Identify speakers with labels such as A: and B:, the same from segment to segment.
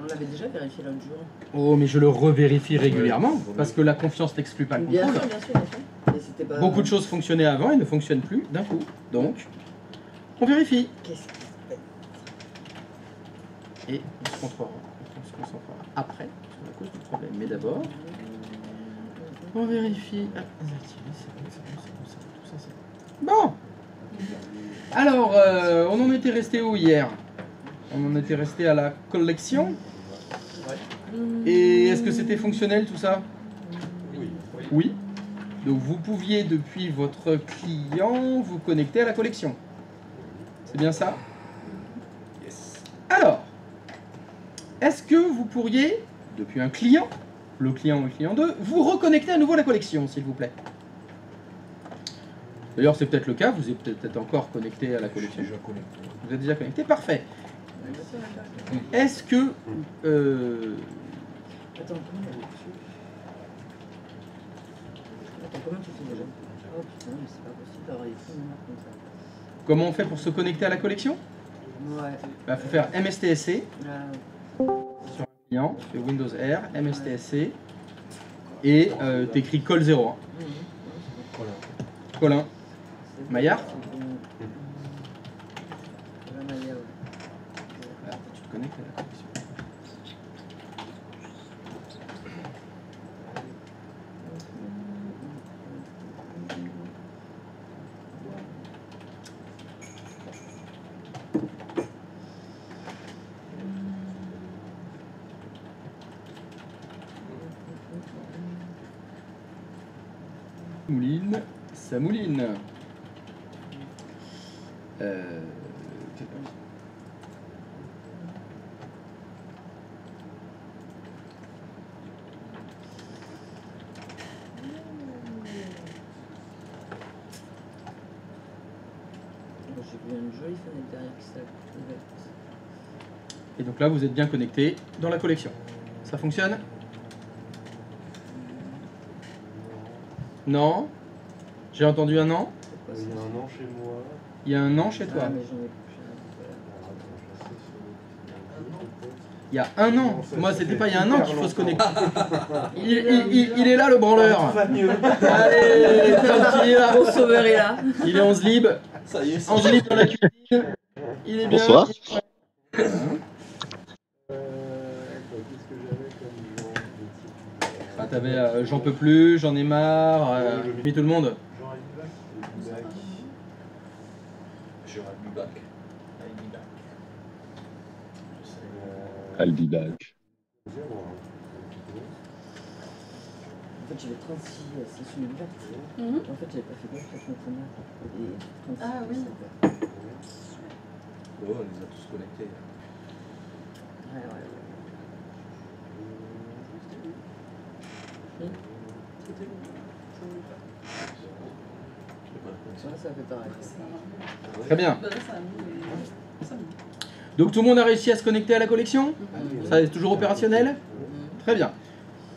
A: l'avait déjà vérifié l'autre jour.
B: Oh, mais je le revérifie régulièrement, parce que la confiance n'exclut pas le
A: Bien
B: contrôle.
A: sûr, bien sûr, bien sûr. Mais c'était pas...
B: Beaucoup de choses fonctionnaient avant et ne fonctionnent plus d'un coup. Donc, on vérifie.
A: Qu'est-ce qui se passe?
B: Et on se concentrera après sur la cause du problème. Mais d'abord, on vérifie. Ah, désactiver, c'est bon, tout ça, c'est bon. Bon. Alors, on en était resté où hier? On en était resté à la collection. Et est-ce que c'était fonctionnel tout ça? Oui. Donc vous pouviez depuis votre client vous connecter à la collection. C'est bien ça?
C: Yes.
B: Alors, est-ce que vous pourriez, depuis un client, le client ou le client 2, vous reconnecter à nouveau à la collection, s'il vous plaît? D'ailleurs, c'est peut-être le cas, vous êtes peut-être encore connecté à la collection.
C: Déjà connecté.
B: Vous êtes déjà connecté, parfait. Est-ce que...
A: Attends, comment tu fais déjà? Oh putain, mais c'est pas possible d'avoir les fonds comme ça.
B: comment on fait pour se connecter à la collection?
A: Ouais.
B: Il faut faire MSTSC
A: Là,
B: sur un client, tu fais Windows R, MSTSC, et t'écris call 01.
C: Voilà.
B: Colin. Maillard?
A: Maillard.
B: Voilà, tu te connectes à la collection. Mouline, ça mouline.
A: J'ai vu une jolie fenêtre derrière qui s'est ouverte.
B: Et donc là, vous êtes bien connecté dans la collection. Ça fonctionne? Non? J'ai entendu un non?
C: Il y a un an chez moi.
B: Il y a un non chez toi?
A: Ah, mais j'en ai plus.
B: Il y a un an. Moi, c'était pas il y a un an qu'il faut se connecter. Il est là, le branleur.
C: mieux.
B: Allez, tranquille, il est là.
A: Mon sauveur est là.
B: Il est 11 lib.
C: Ça y est,
B: 11 lib dans la cuisine. Il est bien.
D: Bonsoir.
C: Qu'est-ce que j'avais comme genre
B: Ah, t'avais j'en peux plus, j'en ai marre, mais tout le monde.
C: Jean Albibac. Jean Albibac.
D: I'll be back.
A: En fait, j'avais 36 sessions ouvertes. En fait, j'avais pas fait gaffe la semaine première. Et 36
E: Ah oui.
C: Oh, on les a tous connectés.
A: Ouais, ouais, ouais. Ça fait pareil.
B: Très bien.
E: Bah là, ça a mis, ça a mis.
B: Donc tout le monde a réussi à se connecter à la collection? Ça est toujours opérationnel? Très bien.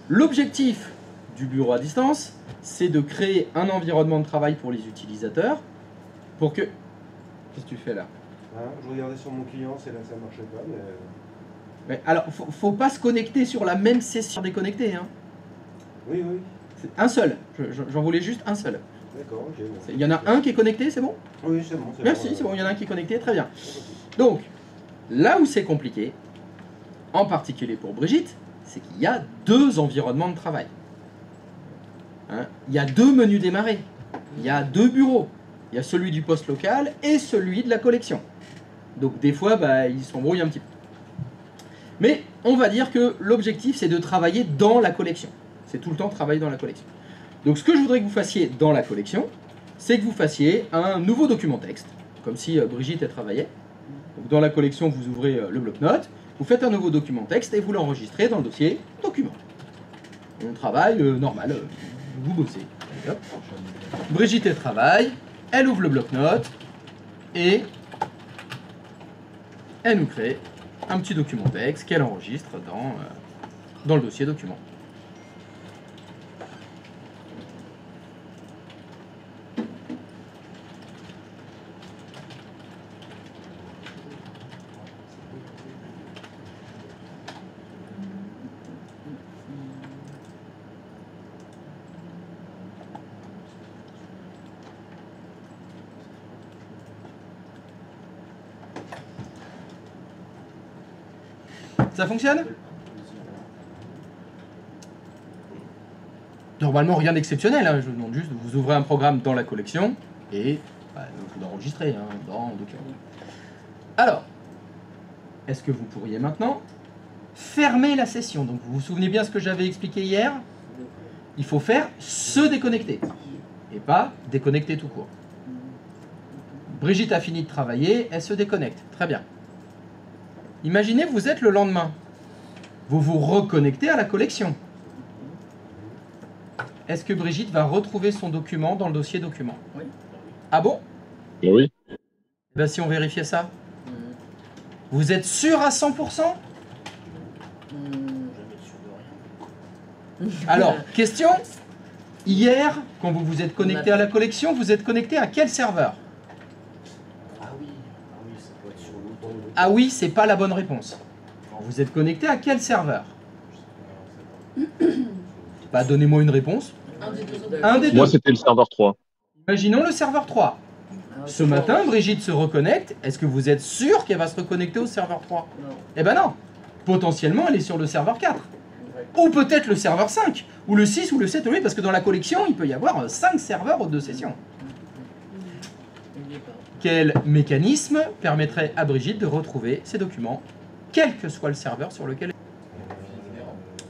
B: L'objectif du bureau à distance, c'est de créer un environnement de travail pour les utilisateurs pour que... Qu'est-ce que tu fais là?
C: Je regardais sur mon client, c'est là que ça marchait pas, mais...
B: Mais alors, faut pas se connecter sur la même session déconnectée. Hein.
C: Oui, oui.
B: C'est un seul. J'en voulais juste un seul.
C: D'accord, ok. Bon.
B: Il y en a un qui est connecté, c'est bon?
C: Oui, c'est bon.
B: Merci, c'est bon, il y en a un qui est connecté, très bien. Donc, là où c'est compliqué, en particulier pour Brigitte, c'est qu'il y a deux environnements de travail. Hein, il y a deux menus démarrés, il y a deux bureaux. Il y a celui du poste local et celui de la collection. Donc des fois, ils s'embrouillent un petit peu. Mais on va dire que l'objectif, c'est de travailler dans la collection. C'est tout le temps travailler dans la collection. Donc ce que je voudrais que vous fassiez dans la collection, c'est que vous fassiez un nouveau document texte, comme si Brigitte elle travaillait. Donc dans la collection, vous ouvrez le bloc-notes, vous faites un nouveau document texte et vous l'enregistrez dans le dossier document. On travaille normal, vous bossez. Hop. Brigitte elle travaille, elle ouvre le bloc-notes et elle nous crée un petit document texte qu'elle enregistre dans le dossier document. Ça fonctionne? Normalement, rien d'exceptionnel. Hein. Je vous demande juste de vous ouvrir un programme dans la collection et vous l'enregistrez dans Document. Alors, est-ce que vous pourriez maintenant fermer la session? Donc, vous vous souvenez bien ce que j'avais expliqué hier? Il faut faire se déconnecter et pas déconnecter tout court. Brigitte a fini de travailler, elle se déconnecte. Très bien. Imaginez, vous êtes le lendemain. Vous vous reconnectez à la collection. Est-ce que Brigitte va retrouver son document dans le dossier document?
A: Oui.
B: Ah bon?
D: Oui.
B: Ben, si on vérifiait ça. Vous êtes sûr à 100%? Alors, question. Hier, quand vous vous êtes connecté à la collection, vous êtes connecté à quel serveur?
C: Ah oui, ça peut être sur l'autre.
B: Ah oui, c'est pas la bonne réponse. Vous êtes connecté à quel serveur? Bah, donnez-moi une réponse. Un des deux.
D: Moi, c'était le serveur 3.
B: Imaginons le serveur 3. Ce matin, Brigitte se reconnecte. Est-ce que vous êtes sûr qu'elle va se reconnecter au serveur 3?
A: Non.
B: Eh ben non. Potentiellement, elle est sur le serveur 4. Ou peut-être le serveur 5, ou le 6, ou le 7, oui, parce que dans la collection, il peut y avoir 5 serveurs de session. Quel mécanisme permettrait à Brigitte de retrouver ses documents, quel que soit le serveur sur lequel...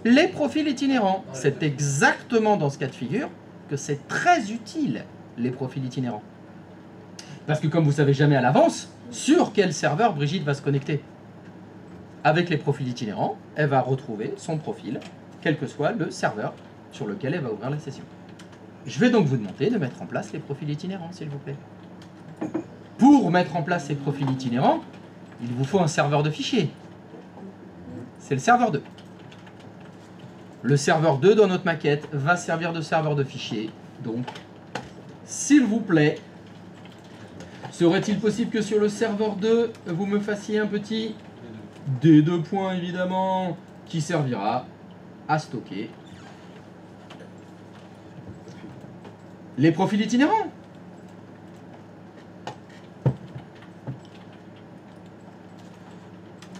B: Les profils itinérants. C'est exactement dans ce cas de figure que c'est très utile, les profils itinérants. Parce que comme vous ne savez jamais à l'avance sur quel serveur Brigitte va se connecter. Avec les profils itinérants, elle va retrouver son profil, quel que soit le serveur sur lequel elle va ouvrir la session. Je vais donc vous demander de mettre en place les profils itinérants, s'il vous plaît. Pour mettre en place ces profils itinérants, il vous faut un serveur de fichiers. C'est le serveur 2. Le serveur 2 dans notre maquette va servir de serveur de fichiers. Donc, s'il vous plaît, serait-il possible que sur le serveur 2, vous me fassiez un petit D2 points, évidemment, qui servira à stocker les profils itinérants?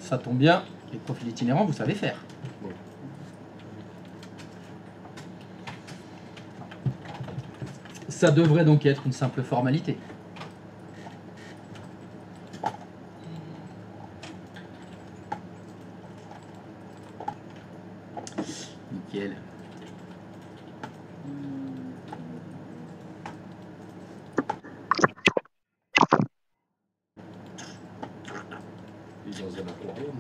B: Ça tombe bien, les profils itinérants, vous savez faire. Ça devrait donc être une simple formalité. Nickel.
C: Il est dans un aquarium.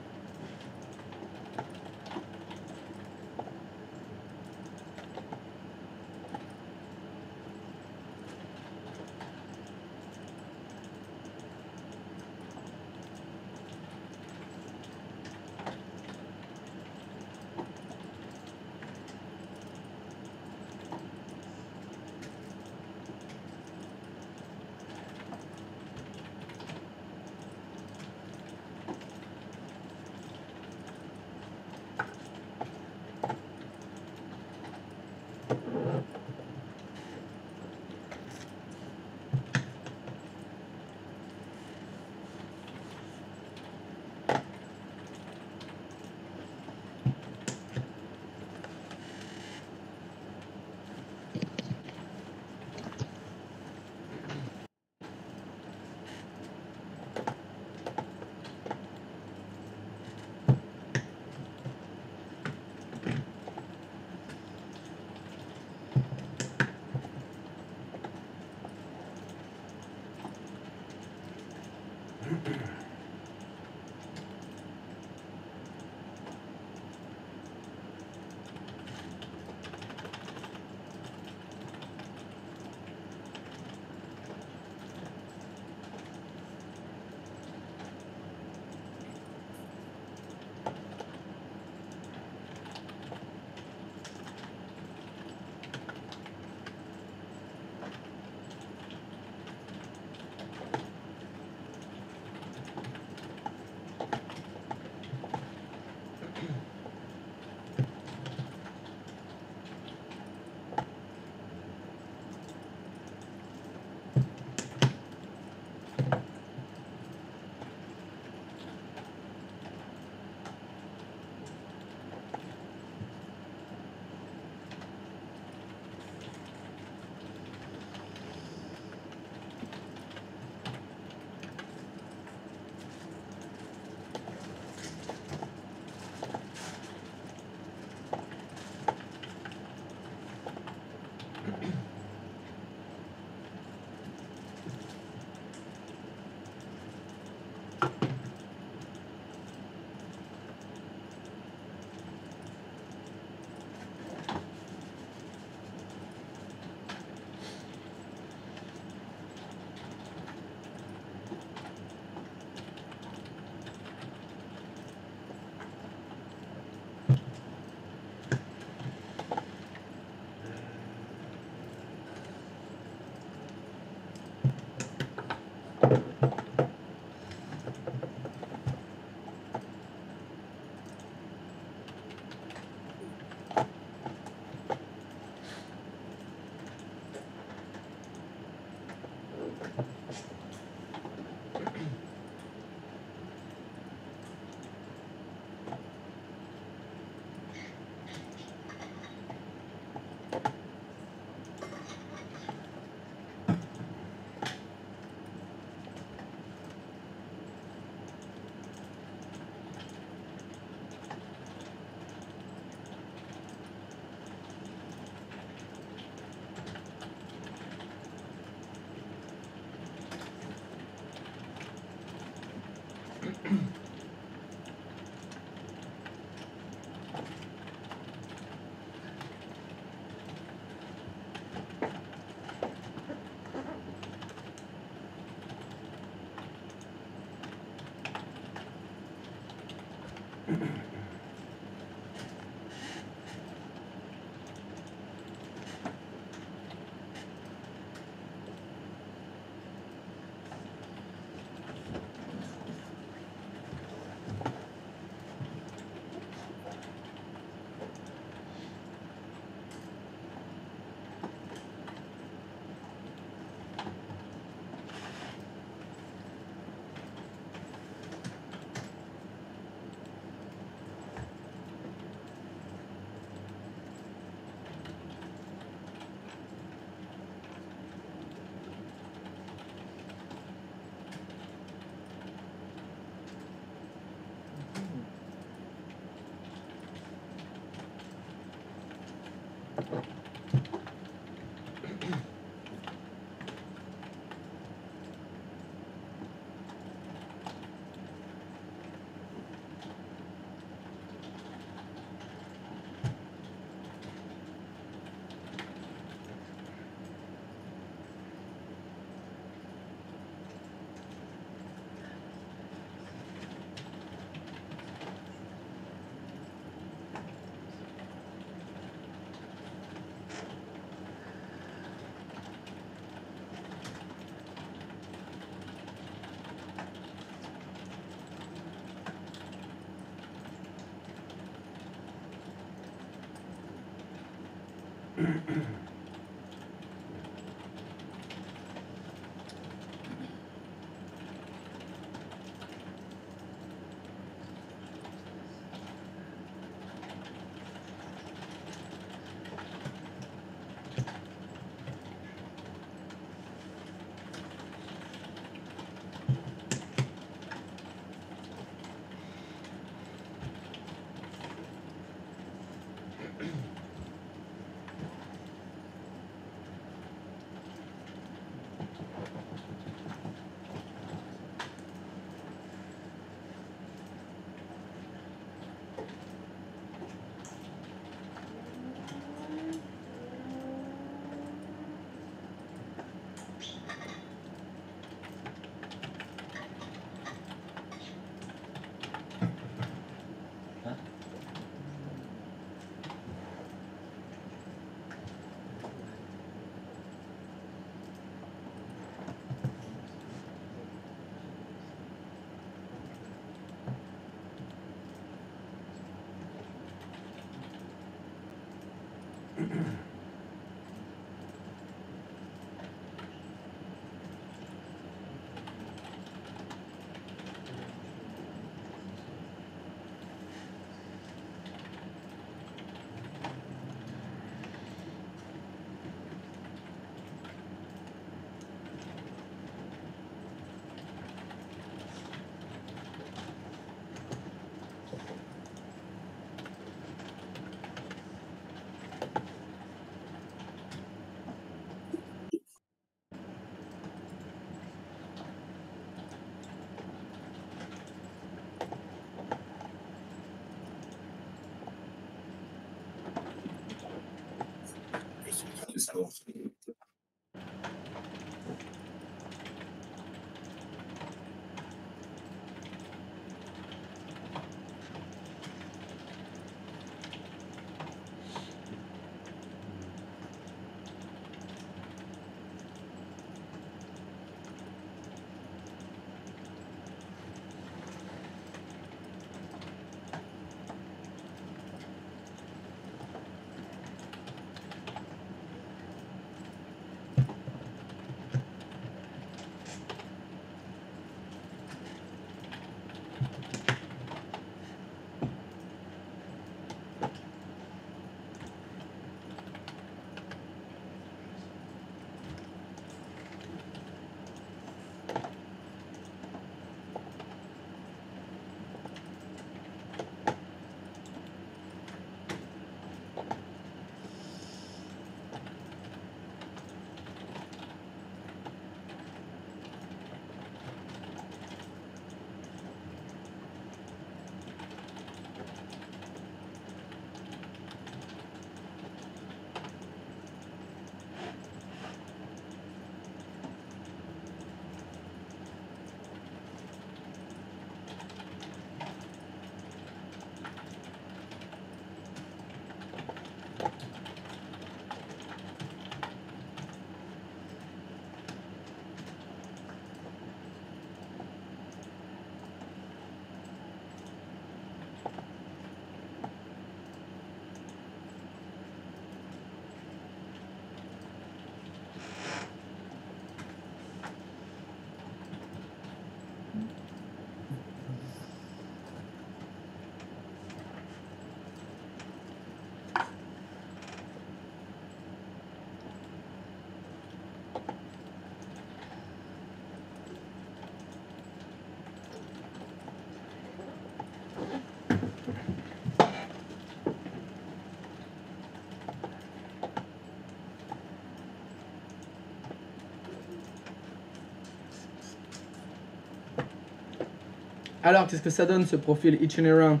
B: Alors, qu'est-ce que ça donne ce profil itinerant?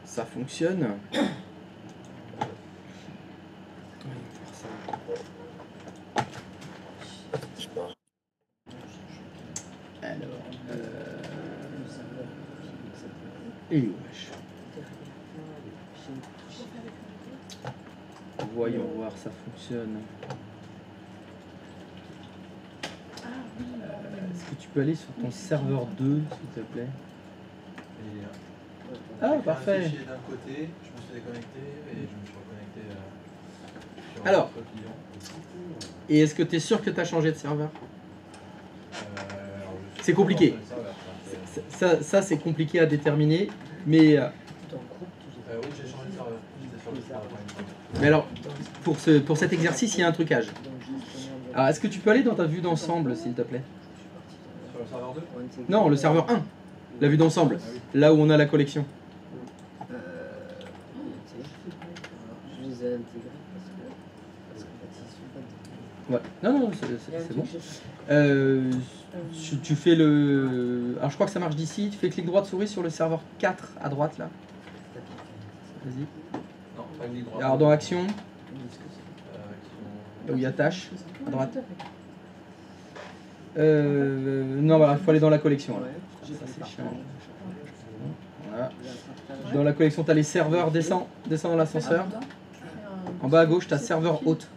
B: Ça fonctionne. Alors, et wesh. Voyons voir, ça fonctionne. Est-ce que tu peux aller sur ton serveur 2, s'il te plaît? Ah, parfait.
C: Un fichier d'un côté, je me suis déconnecté et je me suis reconnecté sur
B: Alors.
C: un autre client.
B: Et est-ce que tu es sûr que tu as changé de serveur?
C: Alors,
B: C'est compliqué. Ça c'est compliqué à déterminer, mais...
A: Dans le groupe,
C: oui, j'ai changé de serveur. J'étais sur le serveur.
B: Mais alors, pour cet exercice, il y a un trucage. Alors, est-ce que tu peux aller dans ta vue d'ensemble, s'il te plaît?
C: Sur le serveur 2?
B: Non, le serveur 1. La vue d'ensemble. Là où on a la collection.
A: Je les ai intégrés parce qu'en fait, ils sont pas
B: Ouais. Non, c'est bon. Tu fais le... Alors, je crois que ça marche d'ici. Tu fais clic droit de souris sur le serveur 4 à droite, là. Vas-y.
C: Non, pas clic droit.
B: Alors, dans Action, là où il y a Tâche, à droite. Non, voilà, il faut aller dans la collection. Là. Ça, c'est chiant. Voilà. Dans la collection, tu as les serveurs, descends dans l'ascenseur. En bas à gauche, tu as serveur hôte.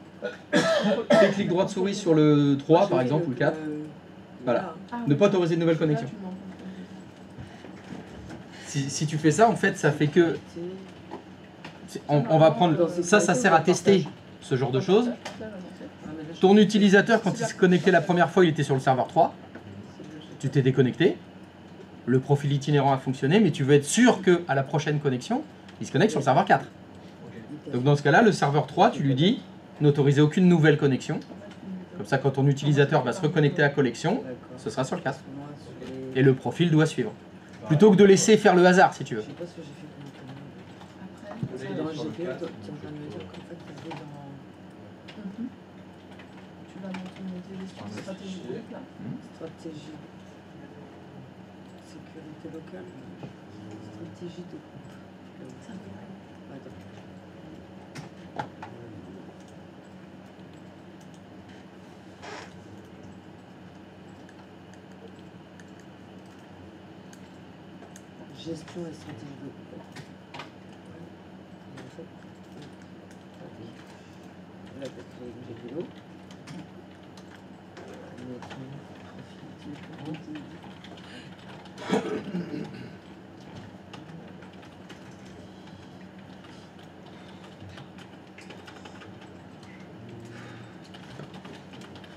B: Fais clic droit de souris sur le 3 par exemple, ou le 4. Voilà. Ne pas autoriser de nouvelles connexions. Si tu fais ça, en fait, ça fait que... On va prendre... Ça sert à tester ce genre de choses. Ton utilisateur, quand il se connectait la première fois, il était sur le serveur 3. Tu t'es déconnecté. Le profil itinérant a fonctionné, mais tu veux être sûr qu'à la prochaine connexion, il se connecte sur le serveur 4. Donc dans ce cas-là, le serveur 3, tu lui dis n'autoriser aucune nouvelle connexion. Comme ça, quand ton utilisateur va se reconnecter à la connexion, ce sera sur le 4. Et le profil doit suivre. Plutôt que de laisser faire le hasard, si tu veux.
A: Je sais pas ce que j'ai fait comme dans le GPO, tu es en train de me dire qu'en fait, tu vas dans...
E: Tu vas dans ton gestion stratégie groupe là.
A: Stratégie. Sécurité locale. Stratégie de groupe.
E: Ça va.
A: Attends. Gestion et stratégie de. Là, t'as créé une GPO.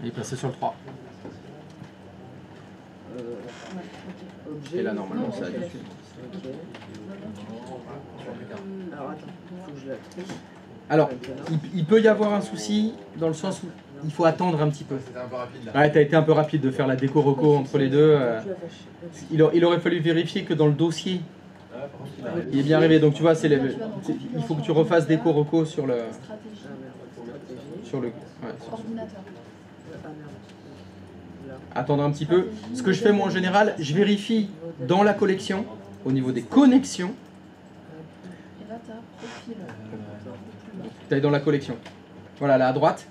B: Il est passé sur le 3.
A: Objet.
B: Et là, normalement, ça a dû
A: Ok.
B: suivre.
A: Alors attends, faut que je la trouve.
B: Alors, il peut y avoir un souci dans le sens où il faut attendre un petit peu.
C: C'était un peu rapide là.
B: Ouais, t'as été un peu rapide de faire la déco reco entre les deux. Il aurait fallu vérifier que dans le dossier,
C: Ouais, par contre, il arrive.
B: il est bien arrivé. Donc tu vois, il faut que tu refasses déco reco sur le...
E: Stratégie.
B: Sur le ouais,
E: Ordinateur.
A: Ah merde. Là.
B: attendre un petit peu. Ce que je fais moi en général, je vérifie dans la collection, au niveau des connexions,
E: Et là, t'as profil.
B: tu es dans la collection. Voilà, là à droite,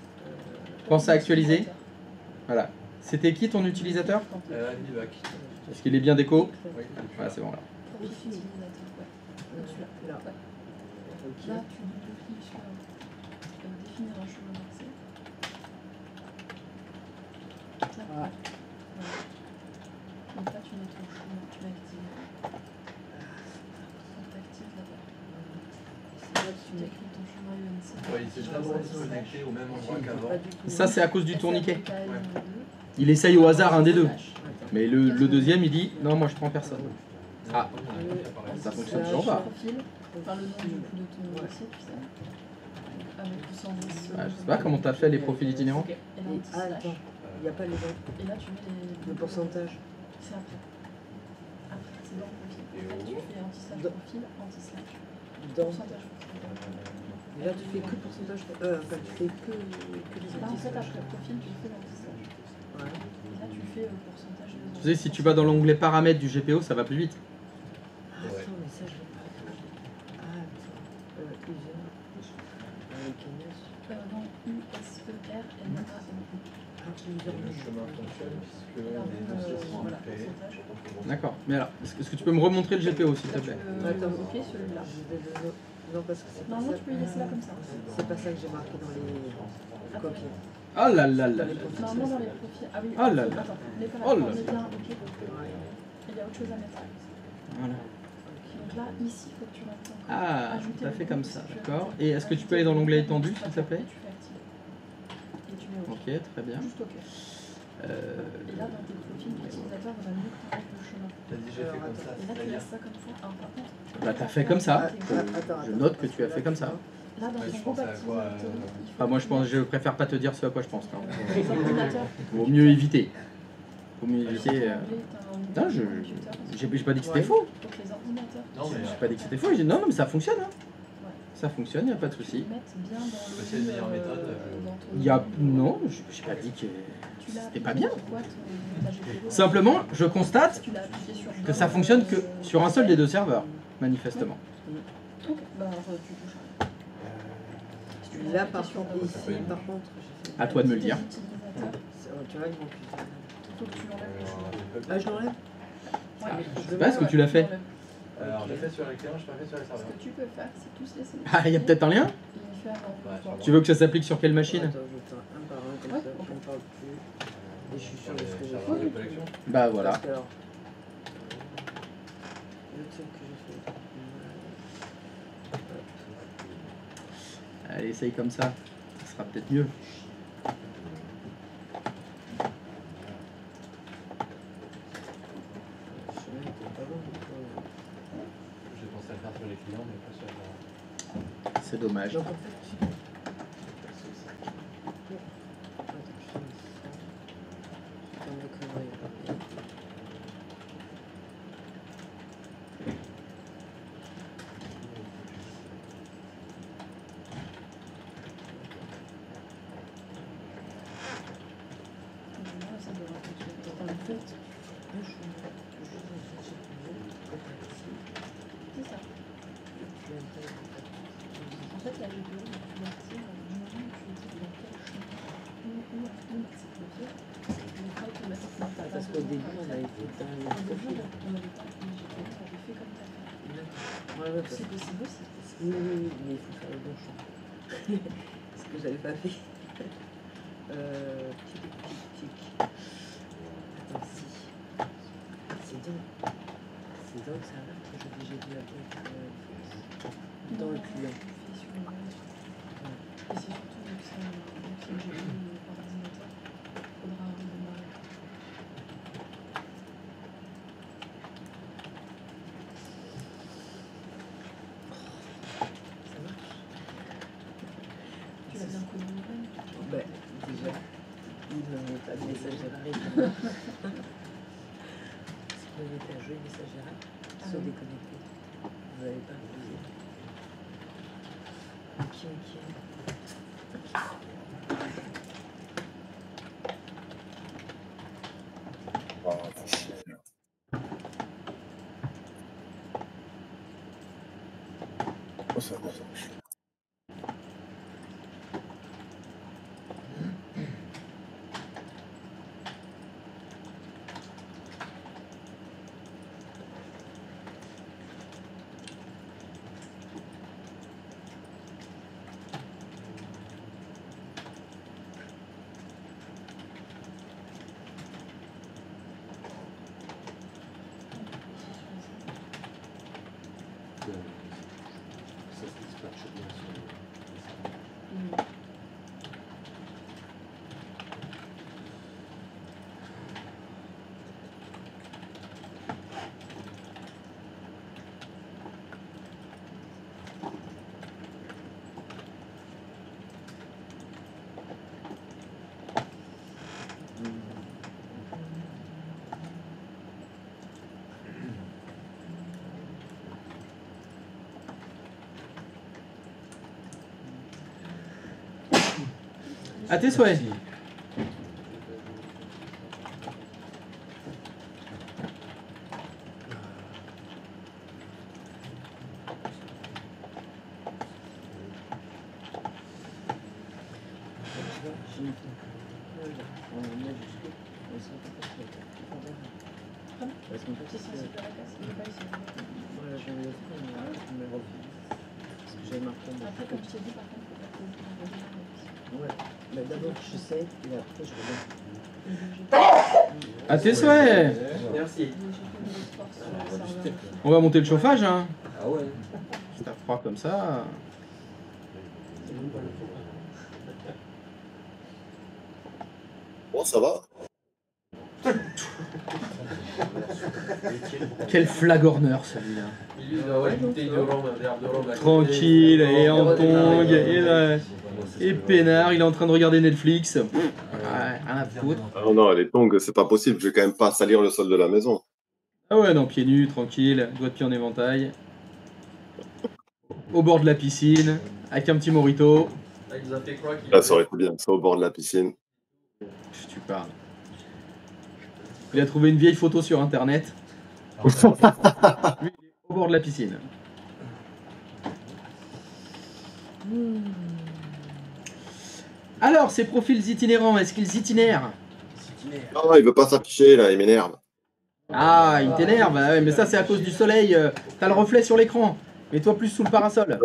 B: pense à actualiser. Voilà. C'était qui ton utilisateur?
C: Andy Back.
B: Est-ce qu'il est bien déco?
C: Oui.
B: Voilà, c'est bon là.
E: Profil utilisateur, ouais. Celui-là.
A: Là.
E: Ouais.
A: Ok.
E: Là, tu double-cliques sur définir un chemin d'accès. Là.
A: Ah.
E: Voilà. Donc là, tu mets ton chemin, tu l'actives. Donc t'actives là-bas. Là, tu décris ton chemin UNC.
C: Ouais, il s'est d'abord disconnecté au même endroit qu'avant.
A: Pas du tout.
B: Ça, c'est à cause du tourniquet.
E: SRKL02.
B: Il essaye au hasard un des deux.
E: Slash.
B: Mais le deuxième, il dit non, moi je prends personne. Ah, ça fonctionne toujours pas.
E: Profil, enfin le nom du coup de ton dossier, tu sais. Avec le 110.
B: Ouais, je sais pas comment t'as fait les profils itinérants.
E: Et là,
A: Et,
E: un petit
A: ah,
E: slash.
A: attends, il n'y a pas les autres.
E: Et là, tu mets les.
A: Le pourcentage.
E: C'est après. Après, c'est dans le profil. En fait, tu fais anti-slash profil, anti-slash.
A: Dans.
E: Pourcentage profil.
A: Et là, tu fais que pourcentage. Enfin, tu fais que les
E: Là, en fait,
A: anti-slash.
E: après profil, tu fais l'anti-slash.
A: Ouais.
E: Et là, tu fais pourcentage de.
B: Tu sais, si tu vas dans l'onglet paramètres du GPO, ça va plus vite.
A: Ah, attends, mais ça, je l'ai pas. Ah, attends. User. Avec
E: Non, USERNAME.
A: Ah,
C: Et le chemin fonctionne puisque
E: Et là,
C: les dossiers sont
E: voilà,
C: créés.
E: pourcentage.
B: D'accord. Mais alors, est-ce que tu peux me remontrer le GPO s'il te plaît?
A: Attends.
E: Ok, celui-là.
A: Je vais le. Non, parce que c'est pas
E: Normalement,
A: ça.
E: tu peux y laisser là comme ça.
A: C'est pas ça que j'ai marqué dans les copies.
B: Oh là là là
A: Dans
B: là.
A: les profils.
E: Normalement, dans les profils. Ah oui,
B: Oh là là.
E: attends, les
B: Oh
E: paramètres,
B: là
E: on est
B: là.
E: bien, ok.
A: Ouais.
E: Il y a autre chose à mettre.
B: Voilà.
E: Donc là, ici, il faut que tu mettes encore.
B: Ah,
E: Ajouter
B: t'as
E: le
B: fait
E: groupe,
B: comme
E: si
B: ça,
E: tu veux.
B: d'accord. Et est-ce que tu peux aller dans l'onglet étendu s'il te plaît?
E: Et tu fais activer. Et tu mets OK.
B: Ok, très bien.
E: Juste OK. Et là, dans tes profils d'utilisateur, on a mieux que tu enlèves le chemin.
C: T'as dit j'ai fait comme ça.
E: Et là, tu
C: C'est-à-dire
E: laisses ça comme ça. Alors, par contre,
B: Bah, t'as fait comme ça.
A: Attends,
B: Je note que tu as fait comme ça.
E: là, dans
C: Ouais,
E: ton
C: je
E: groupe
C: pensais à quoi,
E: activité, il faut
B: Ah, moi,
E: que
B: je
E: tu
B: pense,
E: mettes,
B: je préfère pas te dire ce à quoi je pense.
E: les ordinateurs.
B: Vaut mieux éviter. Vaut mieux
E: Dans
B: éviter.
E: ton onglet, t'as un
B: Non, j'ai pas dit que c'était
A: Ouais.
B: faux.
E: Donc, les ordinateurs.
C: Non, mais
B: J'ai pas dit que c'était faux. J'ai dit non, non, mais ça fonctionne. Hein.
E: Ouais.
B: Ça fonctionne, y a pas de
E: Tu
B: souci.
E: mettes bien dans le.
C: C'est une meilleure méthode.
E: dans ton-
B: Il y a non, j'ai pas dit que
E: Tu l'as
B: c'était pas
E: appliqué
B: bien.
E: sur quoi, ta GPO?
B: Simplement, je constate
E: Tu l'as appliqué sur
B: que ça fonctionne que sur un seul des deux serveurs, manifestement.
E: Ok, bah alors tu touches à rien.
A: Là, par contre, ici, par contre, j'ai fait.
B: À toi de me le dire.
A: Tu vois, il manque une.
E: Il faut que tu l'enlèves le chemin.
A: Ah, je l'enlève.
E: Ouais.
B: Je sais pas, est-ce que tu l'as fait?
C: alors j'ai fait sur les clients, je pas fait sur les
E: Ce
C: serveurs.
E: que tu peux faire, c'est tous les sélectionner.
B: Ah, il y a peut-être un lien?
E: Et faire un
B: Tu veux que ça s'applique sur quelle machine?
A: Attends, je fais un par un, comme
E: Ouais,
A: ça,
E: ok.
A: je ne parle plus. Et je suis sûr de ce que j'ai
C: serveurs
A: fait.
C: de collection.
B: Bah voilà.
A: Parce que alors, le truc que j'ai fait.
B: Allez, essaye comme ça. Ça sera peut-être mieux.
A: Le chemin était pas bon.
C: J'ai pensé à le faire sur les clients, mais pas sur les serveurs.
B: C'est dommage.
A: Donc en fait, attends, je fais ça. Dans le connerie.
E: Ça devrait fonctionner. Dans le fait, c'est ça. En fait, la GPO, tu l'as
A: qu'au début, on avait fait dans les profils. Ouais, ouais,
E: C'est possible aussi.
A: oui, oui, oui, mais il faut faire le bon choix. Ce que j'avais pas fait. Tic, tic, tic. Attends, si. C'est donc ça a l'air que j'ai dû avec dans le client.
E: Et c'est surtout vu que c'est un jeu par ordinateur, il faudra redémarrer.
A: Ça marche.
E: Tu l'as bien connu même.
A: Ben, déjà, il ne met pas de messagerie. Si vous mettez à jouer messagerie sur déconnecté, vous n'avez pas posé. Ok, ok.
F: Oh, ça va, ça va.
C: Ça se dispatche bien sur le
B: À tes souhaits.
A: Parce qu'en fait,
E: C'est sensible à la casse, il n'est pas ici.
A: voilà, je vais le faire, mais je me refuse. Parce que j'avais marqué en
E: Après, comme je t'ai dit, par contre, il faut pas que tu redémarres.
A: ouais. Mais d'abord, je sais, et après, je reviens.
B: À tes souhaits.
C: Merci.
B: On va monter le chauffage, hein.
C: Ah ouais.
B: Si t'as froid comme ça.
F: Bon, ça va.
B: Quel flagorneur celui-là.
C: Il doit avoir une bouteille de rhum, un verre de rhum.
B: Tranquille, et en tongue, et peinard, il est en train de regarder Netflix. Ouais, rien à foutre.
F: Ah non, les tongs, c'est pas possible. Je vais quand même pas salir le sol de la maison.
B: Ah ouais, non, pieds nus, tranquille, doigts de pied en éventail. Au bord de la piscine, avec un petit morito.
C: Ah, il nous a fait croire qu'il
F: Là, ça aurait été bien. Ça au bord de la piscine.
B: Pff, tu parles. Il a trouvé une vieille photo sur internet. Lui, il est au bord de la piscine. Alors, ces profils itinérants, est-ce qu'ils itinèrent?
F: Ah, il veut pas s'afficher, là. Il m'énerve.
B: Ah, il t'énerve, ah ouais, mais ça c'est à cause du soleil, t'as le reflet sur l'écran. Mets-toi plus sous le parasol.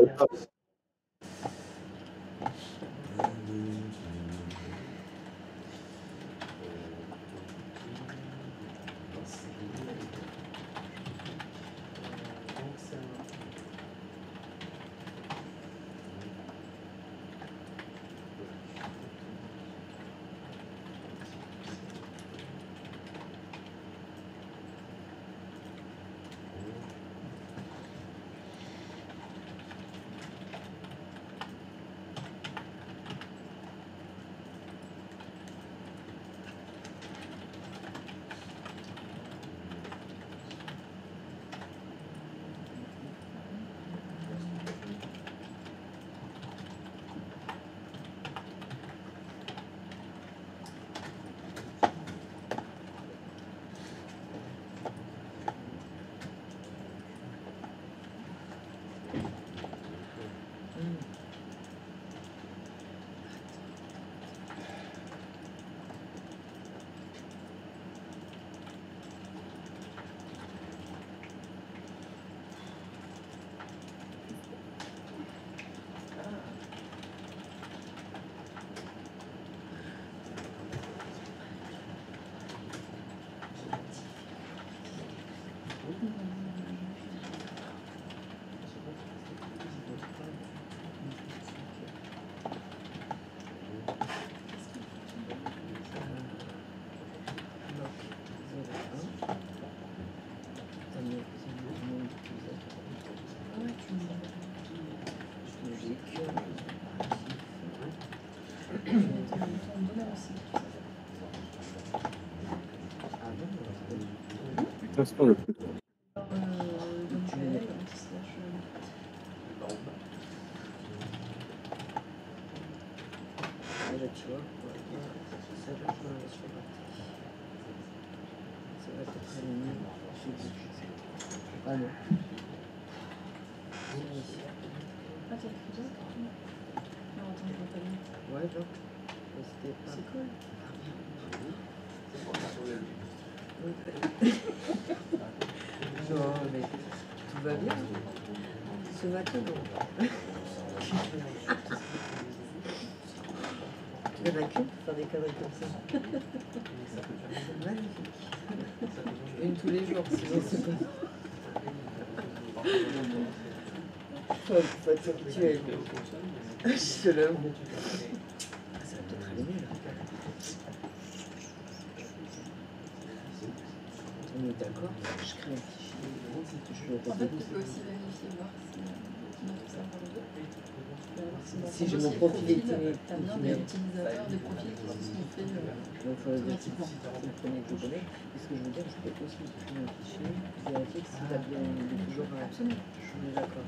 E: ton domaine aussi.
A: Ah bon?
F: Ça se parle plus.
E: Donc tu es anti-slash.
A: Ah, là, tu vois, ouais, ça va être sur la partie. Ça va être aligné. Ah non.
E: Ah, t'as écrit ça? Non, attends, je vois pas bien.
A: Ouais, donc. C'était pas.
E: C'est cool.
A: Non, mais tout va bien. Ce matin, non. Il y en a qu'une pour faire des conneries comme ça. C'est magnifique. Une tous les jours, sinon c'est pas. Faut être habitué. Je te l'aime. Ça va peut-être aller mieux là. On est d'accord, je crée un fichier. Je
E: En fait, tu peux aussi vérifier, voir si tu mets tout ça par le dos.
A: Si j'ai mon profil ethnique,
E: t'as bien des utilisateurs, des profils qui se sont faits
A: donc il faudrait dire
E: automatiquement.
A: le premier que je connais. Et ce que je veux dire, je peux aussi créer un fichier, vérifier que s'il a bien il est toujours à.
E: Absolument.
A: Je suis d'accord.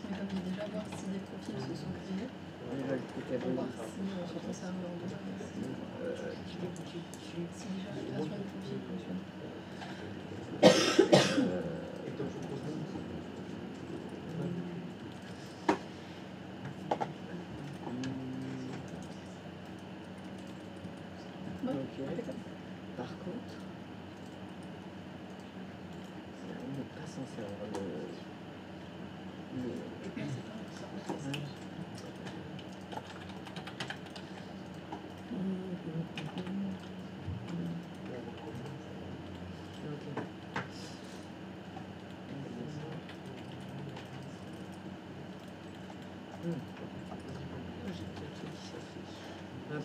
E: Mais comme dit déjà, voir si des profils se sont créés,
A: Déjà le truc à
E: pour voir
A: voir.
E: si sur ton serveur de base, si déjà la création des profils fonctionne.
A: Ok. Par contre, on n'est pas censé avoir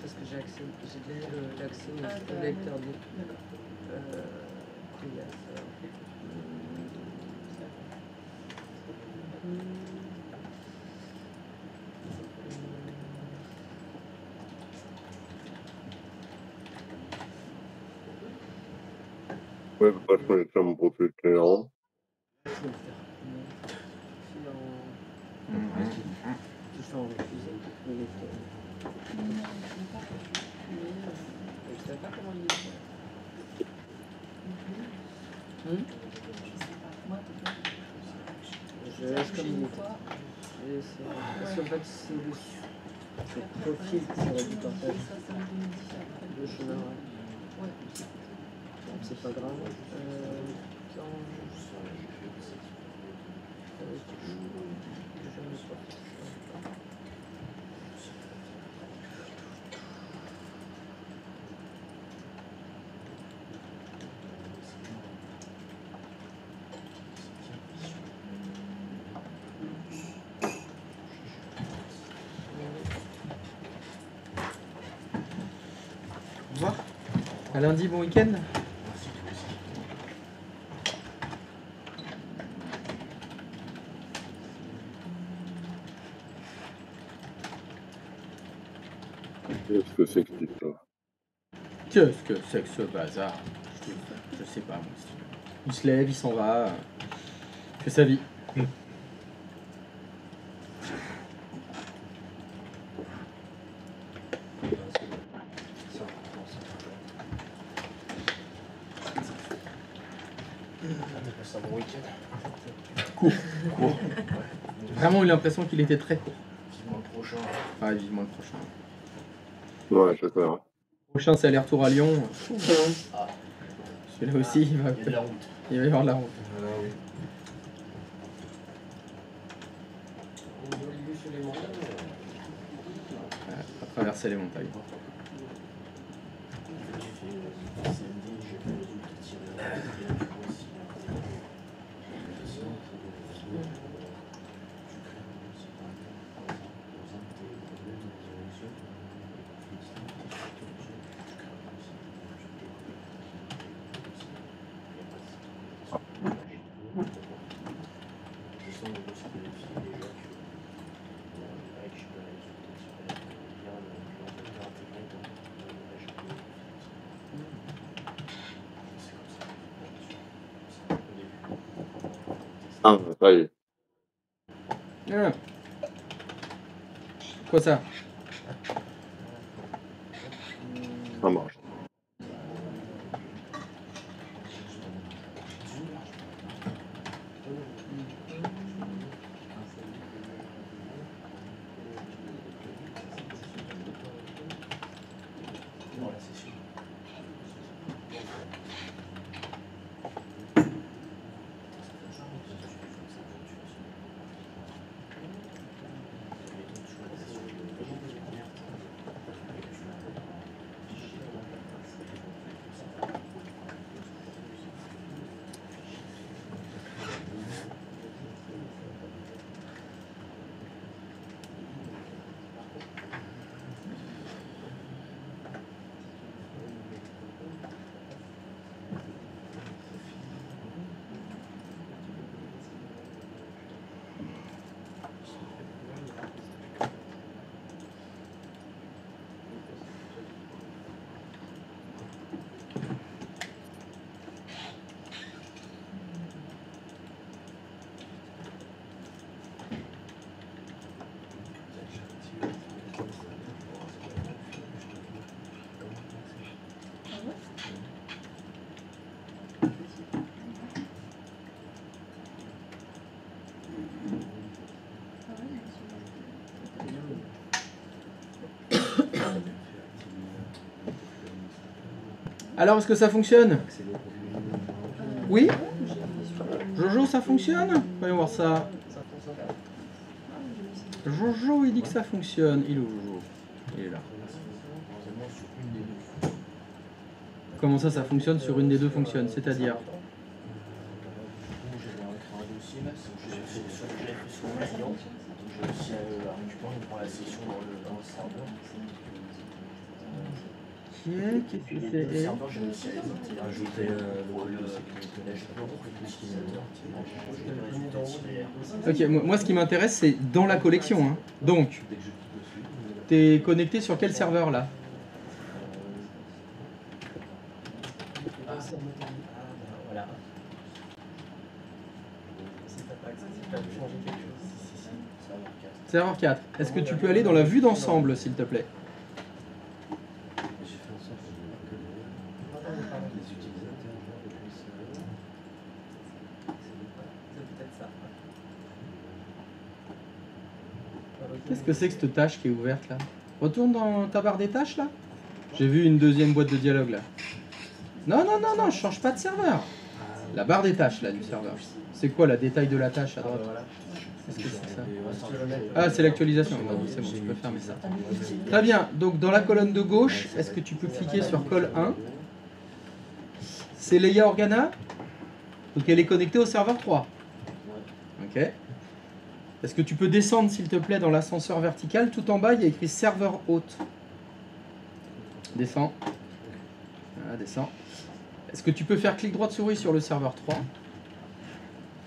A: parce que j'ai accès, j'ai déjà l'accès au lecteur de couillasse.
F: Ouais, faut pas que je connaisse mon profil client.
A: Je vais le faire. Je fais en refusé. Le lecteur.
E: Non, je ne sais pas. Mais je ne sais pas comment il est. Je sais pas. Moi,
A: Je laisse comme il est.
E: fois.
A: Parce qu'en fait, c'est le profil qui serait du partage.
E: Ça me modifie après.
A: Le chemin,
E: Ouais.
A: donc c'est pas grave. Quand
B: Au revoir. À lundi, bon week-end.
F: Qu'est-ce que c'est que cette histoire?
B: Qu'est-ce que c'est que ce bazar? Je sais pas, moi. Il se lève, il s'en va. Il fait sa vie.
C: Un bon week-end.
B: Court. J'ai vraiment eu l'impression qu'il était très court.
C: Vivement le prochain.
B: Ah, vivement le prochain.
F: Ouais, je sais pas.
B: Le prochain, c'est aller-retour à Lyon.
C: Ah,
B: Celui-là aussi, il va
C: il y a de la route.
B: y avoir de la route.
C: Ah oui.
B: À traverser les montagnes.
F: Ah, ça y est.
B: Ah. Quoi ça?
F: Ça marche.
C: Dans la session.
B: Alors, est-ce que ça fonctionne? Oui? Jojo, ça fonctionne? Voyons voir ça. Jojo, il dit que ça fonctionne. Il est où, Jojo? Il est là. Comment ça, ça fonctionne sur une des deux fonctionne? C'est-à-dire?
C: J'avais créé un dossier là, j'ai fait sur le client. J'ai aussi un récupérant, il prend la session dans le serveur.
B: Qu'est-ce que
C: Le
B: c'est?
C: serveur, j'ai aussi ajouté le
B: Ok, moi ce qui m'intéresse c'est dans la collection. Hein. Donc, t'es connecté sur quel serveur là?
C: Voilà. C'est pas changé quelque chose.
B: Serveur 4. Est-ce que tu peux aller dans la vue d'ensemble s'il te plaît? Qu'est-ce que c'est que cette tâche qui est ouverte là? Retourne dans ta barre des tâches là. J'ai vu une deuxième boîte de dialogue là. Non, non, non, non, je change pas de serveur. La barre des tâches là du serveur. C'est quoi la détail de la tâche à droite? Qu'est-ce que c'est que ça? Ah, c'est l'actualisation. Bah, c'est bon, tu peux fermer ça. Très bien. Donc dans la colonne de gauche, est-ce que tu peux cliquer sur col 1? C'est Leia Organa. Donc elle est connectée au serveur 3. Ok. Est-ce que tu peux descendre, s'il te plaît, dans l'ascenseur vertical? Tout en bas, il y a écrit serveur hôte. Descends. Voilà, descends. Est-ce que tu peux faire clic droit de souris sur le serveur 3?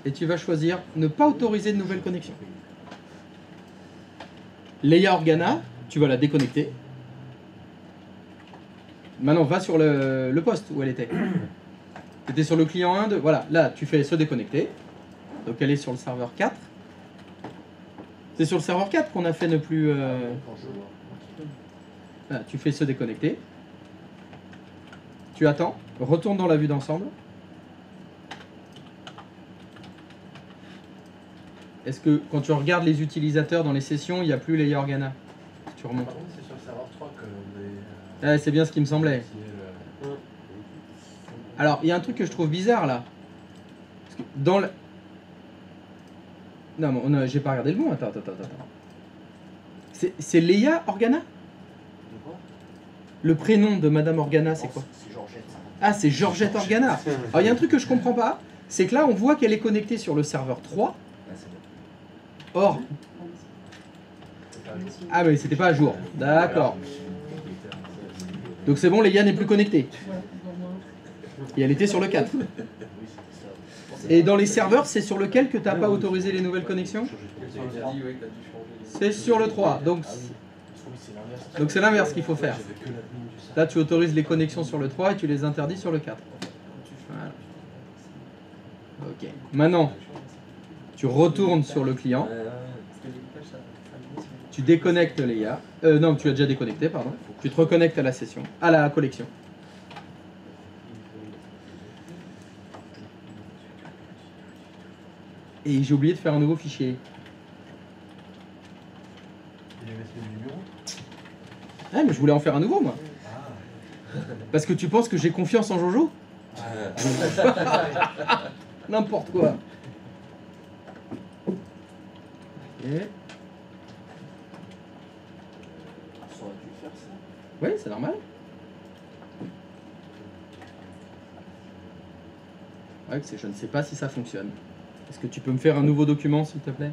B: Et tu vas choisir ne pas autoriser de nouvelles connexions. Leia Organa, tu vas la déconnecter. Maintenant, va sur le poste où elle était. Tu étais sur le client 1, 2. Voilà, là, tu fais se déconnecter. Donc elle est sur le serveur 4. C'est sur le serveur 4 qu'on a fait ne plus... Là, tu fais se déconnecter. Tu attends. Retourne dans la vue d'ensemble. Est-ce que quand tu regardes les utilisateurs dans les sessions, il n'y a plus Leia Organa? Tu remontes.
C: Par contre, c'est sur le serveur 3 que
B: Ouais, c'est bien ce qui me semblait. Alors, il y a un truc que je trouve bizarre là. Parce que dans le... Non, mais j'ai pas regardé le mot. Attends. C'est Leia Organa? Le prénom de Madame Organa, c'est quoi?
C: C'est Georgette.
B: Ah, c'est Georgette Organa. Alors, il y a un truc que je comprends pas. C'est que là, on voit qu'elle est connectée sur le serveur 3. Or... Ah, mais c'était pas à jour. D'accord. Donc c'est bon, Leia n'est plus connectée. Et elle était sur le 4. Et dans les serveurs, c'est sur lequel que tu n'as pas autorisé les nouvelles connexions? C'est sur le 3. Donc c'est l'inverse qu'il faut faire. Là, tu autorises les connexions sur le 3 et tu les interdis sur le 4. Voilà. Ok. Maintenant, Tu retournes sur le client.
A: Parce que les pages, ça me dit,
B: Tu déconnectes les IA. Non, tu as déjà déconnecté, pardon. Tu te reconnectes à la session, à la collection. Et j'ai oublié de faire un nouveau fichier.
G: Il est resté le numéro.
B: Ah, mais je voulais en faire un nouveau, moi.
G: Ah.
B: Parce que tu penses que j'ai confiance en Jojo? N'importe quoi. Ok.
C: Ça aurait dû faire ça.
B: Oui, c'est normal. Ouais, je ne sais pas si ça fonctionne. Est-ce que tu peux me faire un nouveau document, s'il te plaît?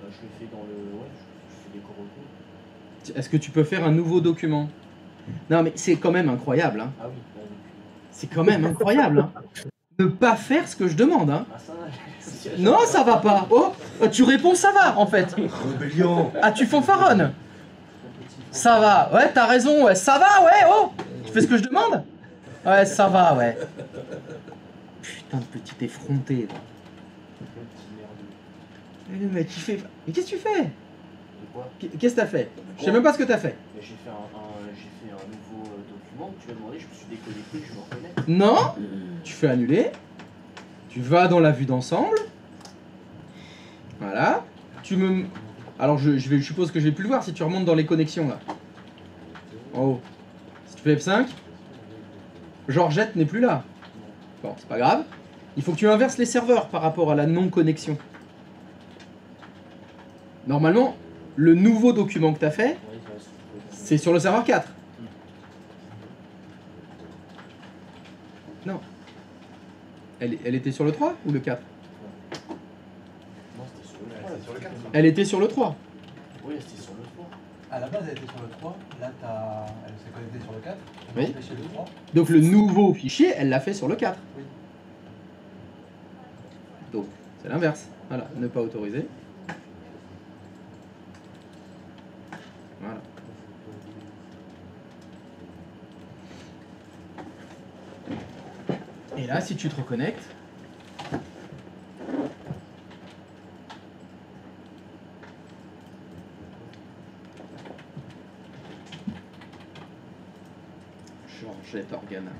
C: Je l'ai fait dans le. Ouais, je fais des corrections.
B: Est-ce que tu peux faire un nouveau document? Non, mais c'est quand même incroyable. Hein.
C: Ah oui, bah, donc,
B: C'est quand même incroyable. Hein. Ne pas faire ce que je demande. Hein.
C: ah ça,
B: Non, ça va pas. Oh, tu réponds, ça va, en fait.
G: Rébellion.
B: Ah, tu fanfaronnes. Ça va. Ouais, t'as raison. Ouais, ça va, ouais. Oh, tu fais ce que je demande? Ouais, ça va, ouais. Putain de petit effronté. Là. Et le mec, il fait... Mais qu'est-ce que tu fais?
C: De quoi?
B: Qu'est-ce que t'as fait? Je sais même pas ce que t'as fait.
C: Mais j'ai fait un nouveau document. Tu m'as demandé, je me suis déconnecté, je me reconnecte.
B: Non, tu fais annuler. Tu vas dans la vue d'ensemble. Voilà. Tu me... Alors, je suppose que je vais plus le voir si tu remontes dans les connexions, là. En haut. Si tu fais F5, Georgette n'est plus là. Bon, c'est pas grave. Il faut que tu inverses les serveurs par rapport à la non-connexion. Normalement, le nouveau document que tu as fait, c'est sur le serveur 4. Non. Elle était sur le 3 ou le 4?
C: Non, c'était sur le 3.
G: Ouais, c'est sur le 4.
B: Elle était sur le 3.
C: Oui, c'était sur le 3.
G: À la base, elle était sur le 3. Là, elle s'est connectée sur le 4.
B: Oui.
G: Elle est chez le 3.
B: Donc le nouveau fichier, elle l'a fait sur le 4.
G: Oui.
B: Donc, c'est l'inverse. Voilà, ne pas autoriser. Voilà. Et là, si tu te reconnectes, Georgette Organa.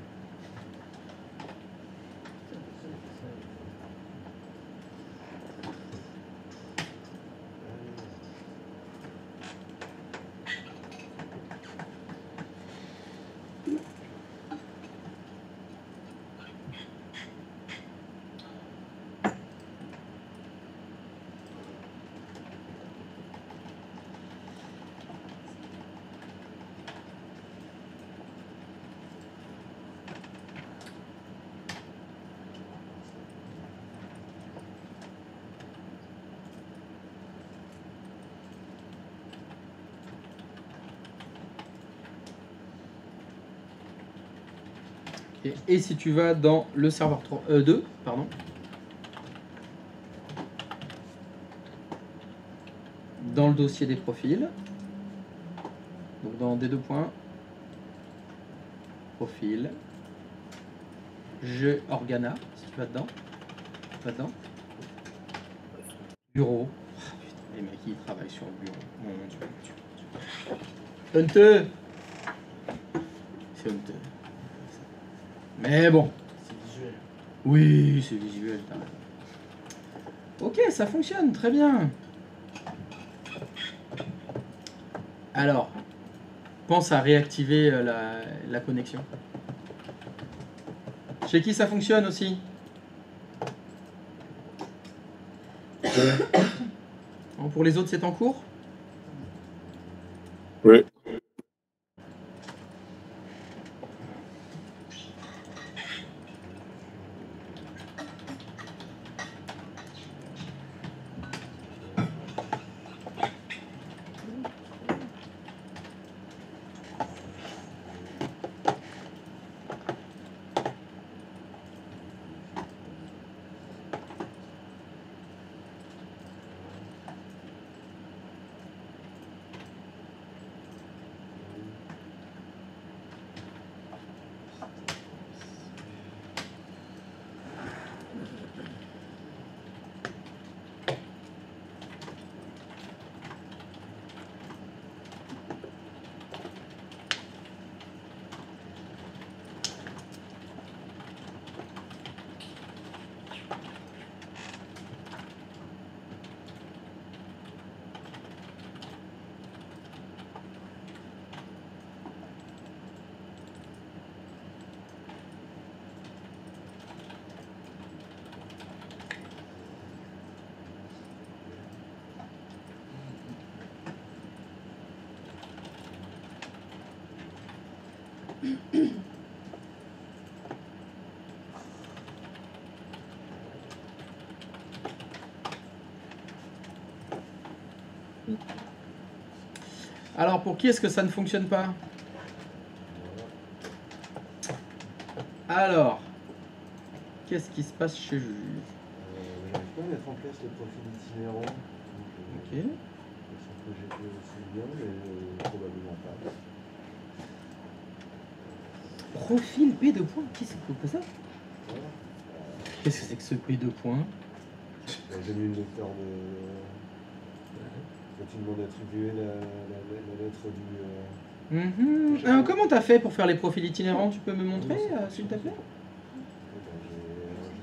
B: Et si tu vas dans le serveur 2, pardon, dans le dossier des profils, donc dans des deux points, profil, jeu Organa, si tu vas dedans, bureau, oh, putain, les mecs ils travaillent sur le bureau, mon Dieu. Honteux. C'est honteux. Mais bon.
C: C'est visuel.
B: Oui, c'est visuel. Ok, ça fonctionne, très bien. Alors, pense à réactiver la connexion. Chez qui ça fonctionne aussi? Bon, pour les autres, c'est en cours?
F: Oui.
B: Alors, pour qui est-ce que ça ne fonctionne pas? Alors, qu'est-ce qui se passe chez Juju?
H: J'arrive pas à mettre en place le profil itinérant.
B: Ok.
H: Sauf que j'ai fait aussi bien, mais probablement pas.
B: Profil P2 points. Qui c'est qui fait ça?
H: Voilà.
B: Qu'est-ce que c'est que ce P2 points?
H: J'ai mis le lecteur de. Quand tu demandes d'attribuer la lettre du.
B: Comment t'as fait pour faire les profils itinérants? Tu peux me montrer, s'il te plaît?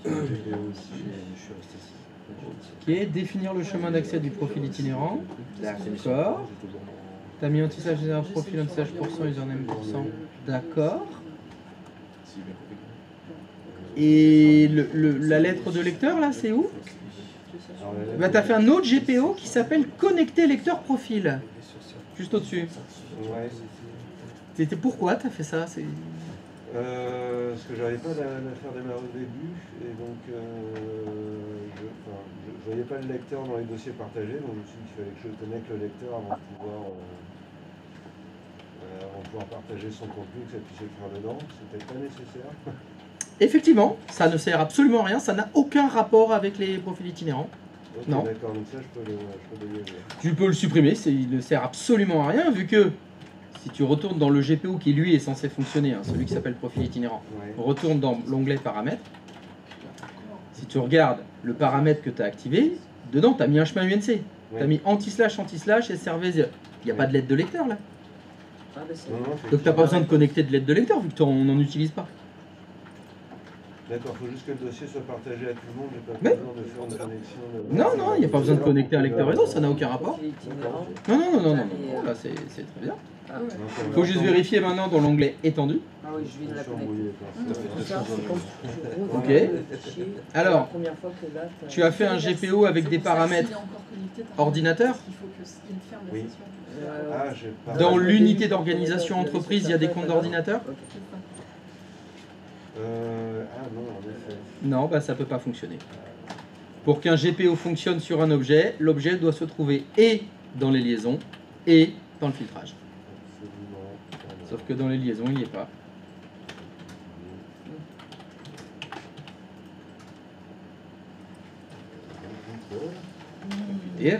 H: J'ai aussi.
A: Je suis resté ici.
B: Ok, définir le chemin d'accès du profil itinérant. D'accord. T'as mis anti-slash général profil, anti-slash %, username %. D'accord. Et la lettre de lecteur, là, c'est où? Bah, t'as fait un autre GPO qui s'appelle connecter lecteur profil. Juste au-dessus.
H: Ouais.
B: C'était pourquoi t'as fait ça?
H: Parce que j'arrivais pas à la faire démarrer au début, et donc je voyais pas le lecteur dans les dossiers partagés, donc je me suis dit qu'il fallait que je connecte le lecteur avant de pouvoir partager son contenu, que ça puisse écrire dedans. C'était pas nécessaire.
B: Effectivement, ça ne sert absolument à rien, ça n'a aucun rapport avec les profils itinérants.
H: Ok,
B: Non.
H: d'accord, donc ça je peux le dégager.
B: Tu peux le supprimer, il ne sert absolument à rien, vu que si tu retournes dans le GPO qui lui est censé fonctionner, hein, celui qui s'appelle profil itinérant,
H: Ouais.
B: retourne dans l'onglet paramètres. Si tu regardes le paramètre que tu as activé, dedans tu as mis un chemin UNC.
H: Ouais.
B: Tu as mis anti-slash, anti-slash et servez. Il n'y a pas de lettre de lecteur là.
A: Ah, bah, c'est
H: Non, non,
B: Donc tu
H: effectivement.
B: n'as pas besoin de connecter de lettre de lecteur vu que on n'en utilise pas.
H: D'accord, il faut juste que le dossier soit partagé à tout le monde, j'ai pas
B: Mais-
H: besoin de faire une connexion.
B: Non, non, il n'y a pas besoin de connecter un lecteur réseau, ça n'a aucun rapport.
A: Profil itinérant.
B: Non, là c'est très bien.
A: Ah ouais.
B: Il faut juste vérifier maintenant dans l'onglet étendu.
A: Ah oui, je viens de la
H: Attention,
A: connecter.
H: oui, d'accord.
A: Ça, c'est comme si tu rouvres
B: Ok.
A: le fichier,
B: Alors,
A: la première fois que là, t'as-
B: Tu as fait un GPO avec des paramètres ordinateur.
E: Il faut qu'il ferme la
H: Oui.
E: session.
H: Ah, j'ai pas.
B: Dans l'unité d'organisation entreprise, il y a des comptes d'ordinateur.
A: Ok.
H: Ah non, en effet.
B: Non, bah ça peut pas fonctionner. Pour qu'un GPO fonctionne sur un objet, l'objet doit se trouver et dans les liaisons et dans le filtrage.
H: Absolument.
B: Sauf que dans les liaisons, il n'y est pas. Et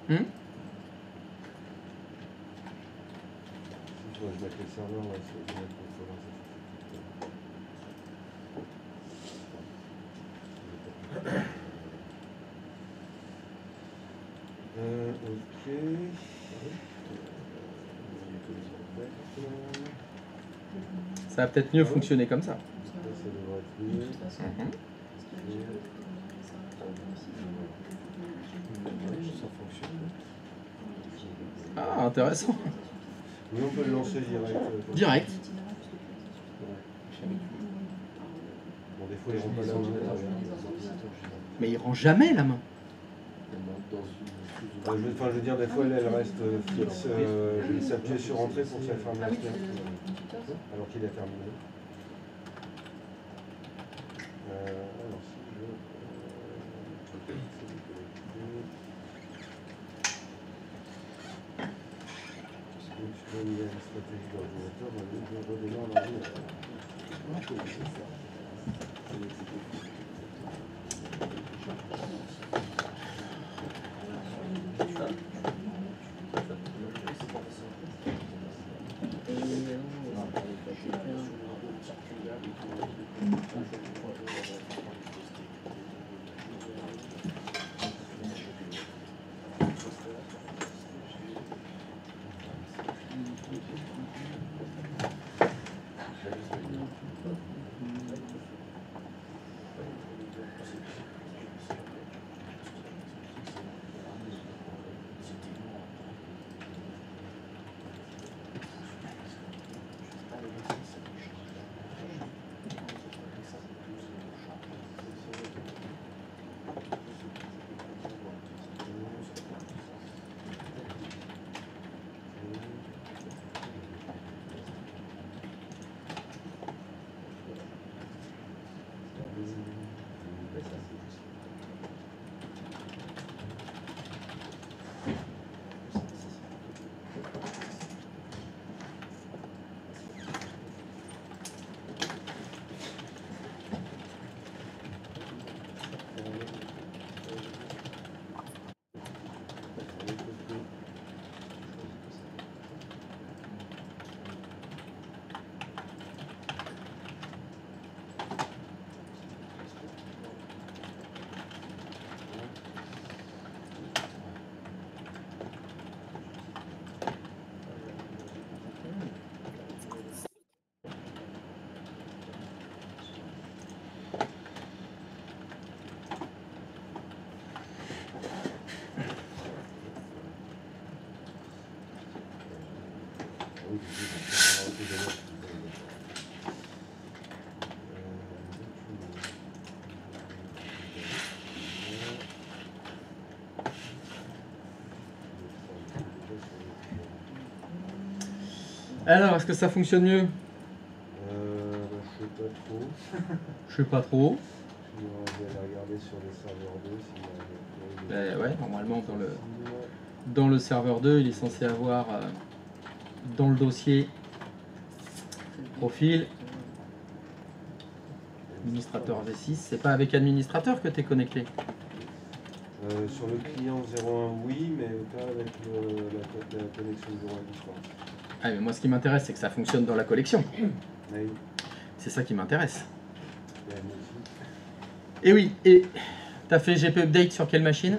B: Hmm?
H: Je vais mettre le serveur, ouais, je vais mettre le serveur, ok.
B: ça va peut-être mieux fonctionner comme ça.
H: Ça devrait être mieux.
C: Ça fonctionne.
B: Ah, intéressant.
H: Oui, on peut le lancer direct.
B: Direct.
H: Bon, des fois, ils rentrent pas la main.
B: Mais il rend jamais la main.
H: Je veux dire, des fois, elle reste fixe. Je vais s'appuyer sur entrée pour que ça ferme la fenêtre. Alors qu'il a terminé. Alors, si je. Je vais mettre une stratégie d'ordinateur, je redémarre l'ordinateur.
B: Alors, est-ce que ça fonctionne mieux?
H: Je sais pas trop.
B: Je sais pas trop.
H: Sinon, je vais aller regarder sur les serveurs 2 s'il y a
B: Ouais, normalement, dans le serveur 2, il est censé avoir dans le dossier profil, administrateur V6. C'est pas avec administrateur que tu es connecté?
H: Sur le client 01, oui, mais pas avec la connexion 0 à distance.
B: Ah, mais moi, ce qui m'intéresse, c'est que ça fonctionne dans la collection.
H: Oui.
B: C'est ça qui m'intéresse.
H: Et elle aussi.
B: Et oui, et t'as fait GP Update sur quelle machine?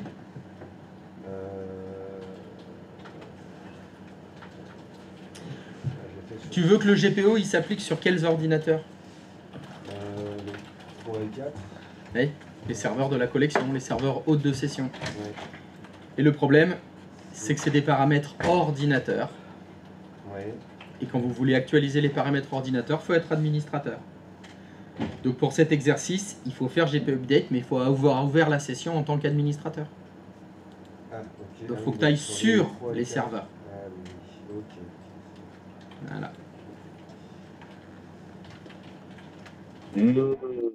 B: Tu veux que le GPO il s'applique sur quels ordinateurs?
H: Les 3 et 4.
B: Oui, les serveurs de la collection, les serveurs haute de session.
H: Ouais.
B: Et le problème, c'est que c'est des paramètres ordinateur.
H: Ouais.
B: Et quand vous voulez actualiser les paramètres ordinateur, il faut être administrateur. Donc pour cet exercice, il faut faire GP Update, mais il faut avoir ouvert la session en tant qu'administrateur.
H: Ah, ok.
B: Donc il faut que tu ailles sur les serveurs.
H: Ah oui, ok.
B: Voilà.
H: C'est logique.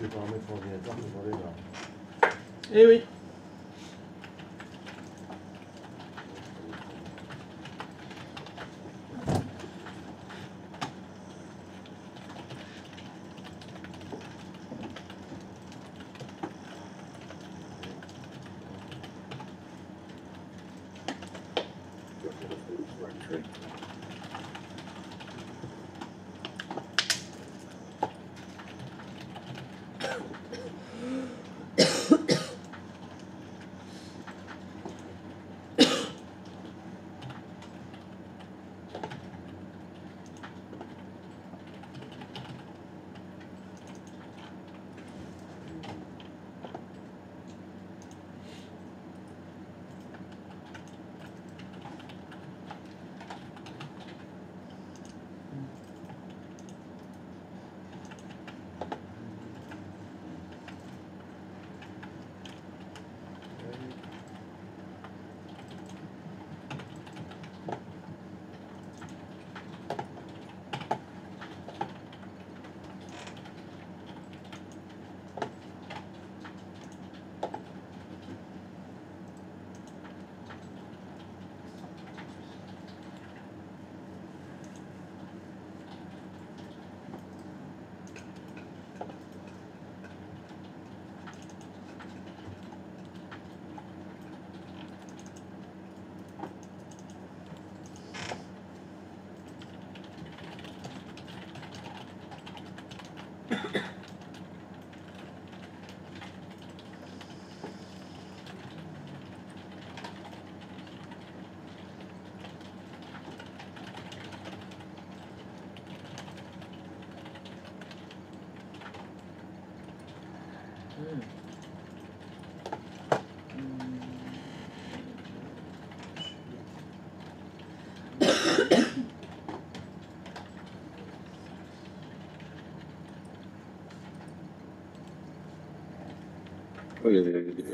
H: Les paramètres ordinateur, je vais là.
B: Eh oui.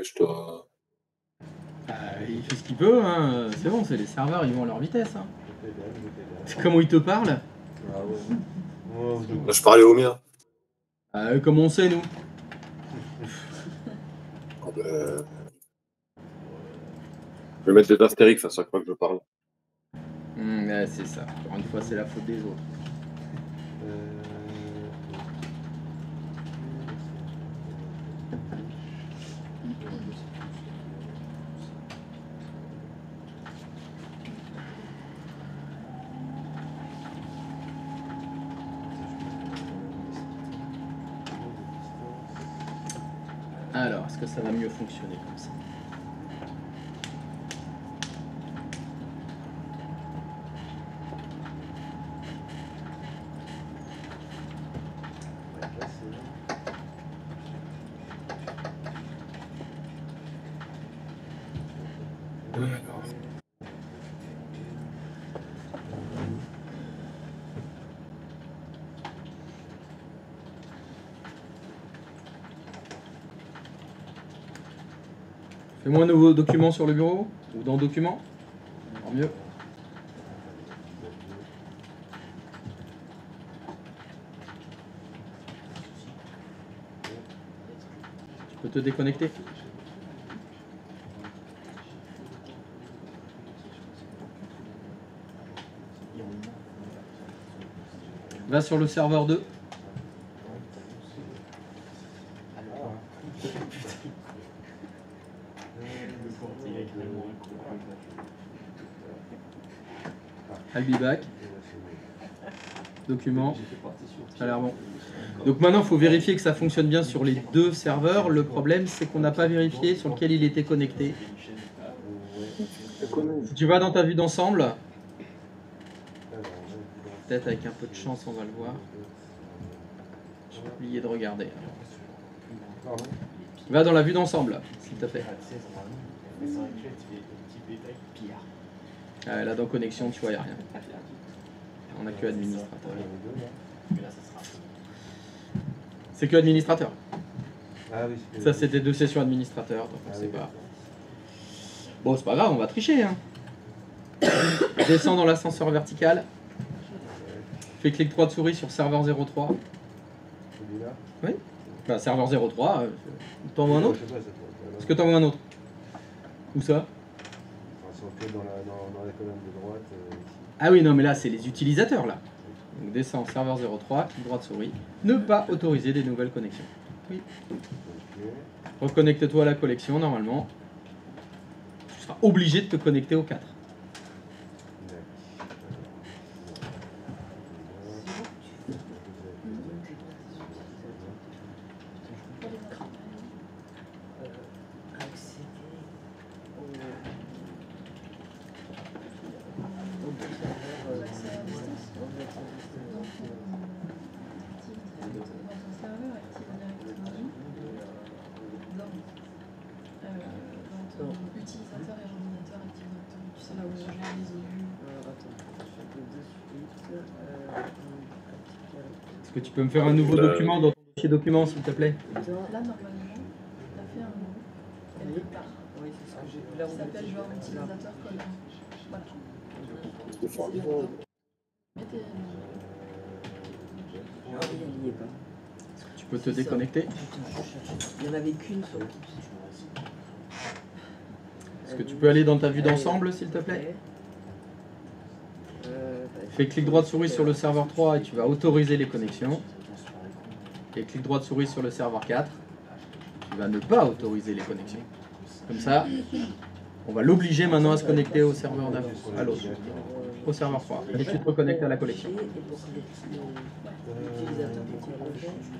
F: Je dois...
B: Il fait ce qu'il peut, hein. C'est bon, c'est les serveurs, ils vont à leur vitesse. Hein. C'est comment ils te parlent?
H: Ah ouais. Oh,
F: Je parlais au mien.
B: Comme on sait, nous.
F: Ah ben, Je vais mettre des astérix à chaque fois que je parle.
B: Ouais, c'est ça. Encore une fois, c'est la faute des autres. Alors, est-ce que ça va mieux fonctionner comme ça? Fais-moi un nouveau document sur le bureau ou dans document. Encore mieux. Tu peux te déconnecter. Va sur le serveur 2. I'll be back. Document. Ça a l'air bon. Donc maintenant, il faut vérifier que ça fonctionne bien sur les deux serveurs. Le problème, c'est qu'on n'a pas vérifié sur lequel il était connecté. Si tu vas dans ta vue d'ensemble, peut-être avec un peu de chance, on va le voir. J'ai oublié de regarder. Va dans la vue d'ensemble, s'il te plaît. Ah, là, dans connexion, tu vois, il n'y a rien. On n'a que administrateur. C'est que administrateur. Ça, c'était 2 sessions administrateurs, donc on sait pas. Bon, c'est pas grave, on va tricher. Hein. Descends dans l'ascenseur vertical. Fais clic droit de souris sur serveur 03. Oui. Bah, serveur 03, t'envoies un autre? Est-ce que t'envoies un autre? Où ça?
H: Dans la colonne de droite.
B: Ah oui, non, mais là, c'est les utilisateurs, là. Donc, descends serveur 03, clic droit de souris. Ne pas autoriser des nouvelles connexions. Oui. Reconnecte-toi à la collection, normalement. Tu seras obligé de te connecter au 4.
E: Utilisateur et ordinateur active directement. Tu sais là où j'ai les élus.
B: Est-ce que tu peux me faire un nouveau document dans ton dossier documents, s'il te plaît?
E: Là, normalement, tu as fait un mot. Elle est part.
A: Oui, c'est ce que j'ai vu là.
E: Ça s'appelle genre utilisateur commun. Voilà.
F: C'est fort.
E: Mettez.
A: Ah oui, il n'y est pas.
B: Est-ce que tu peux te déconnecter?
A: Il n'y en avait qu'une sur le
B: Est-ce que tu peux aller dans ta vue d'ensemble, s'il te plaît? Fais clic droit de souris sur le serveur 3 et tu vas autoriser les connexions. Et clic droit de souris sur le serveur 4. Tu vas ne pas autoriser les connexions. Comme ça, on va l'obliger maintenant à se connecter au serveur à l'autre, au serveur 3. Et tu te reconnectes à la collection.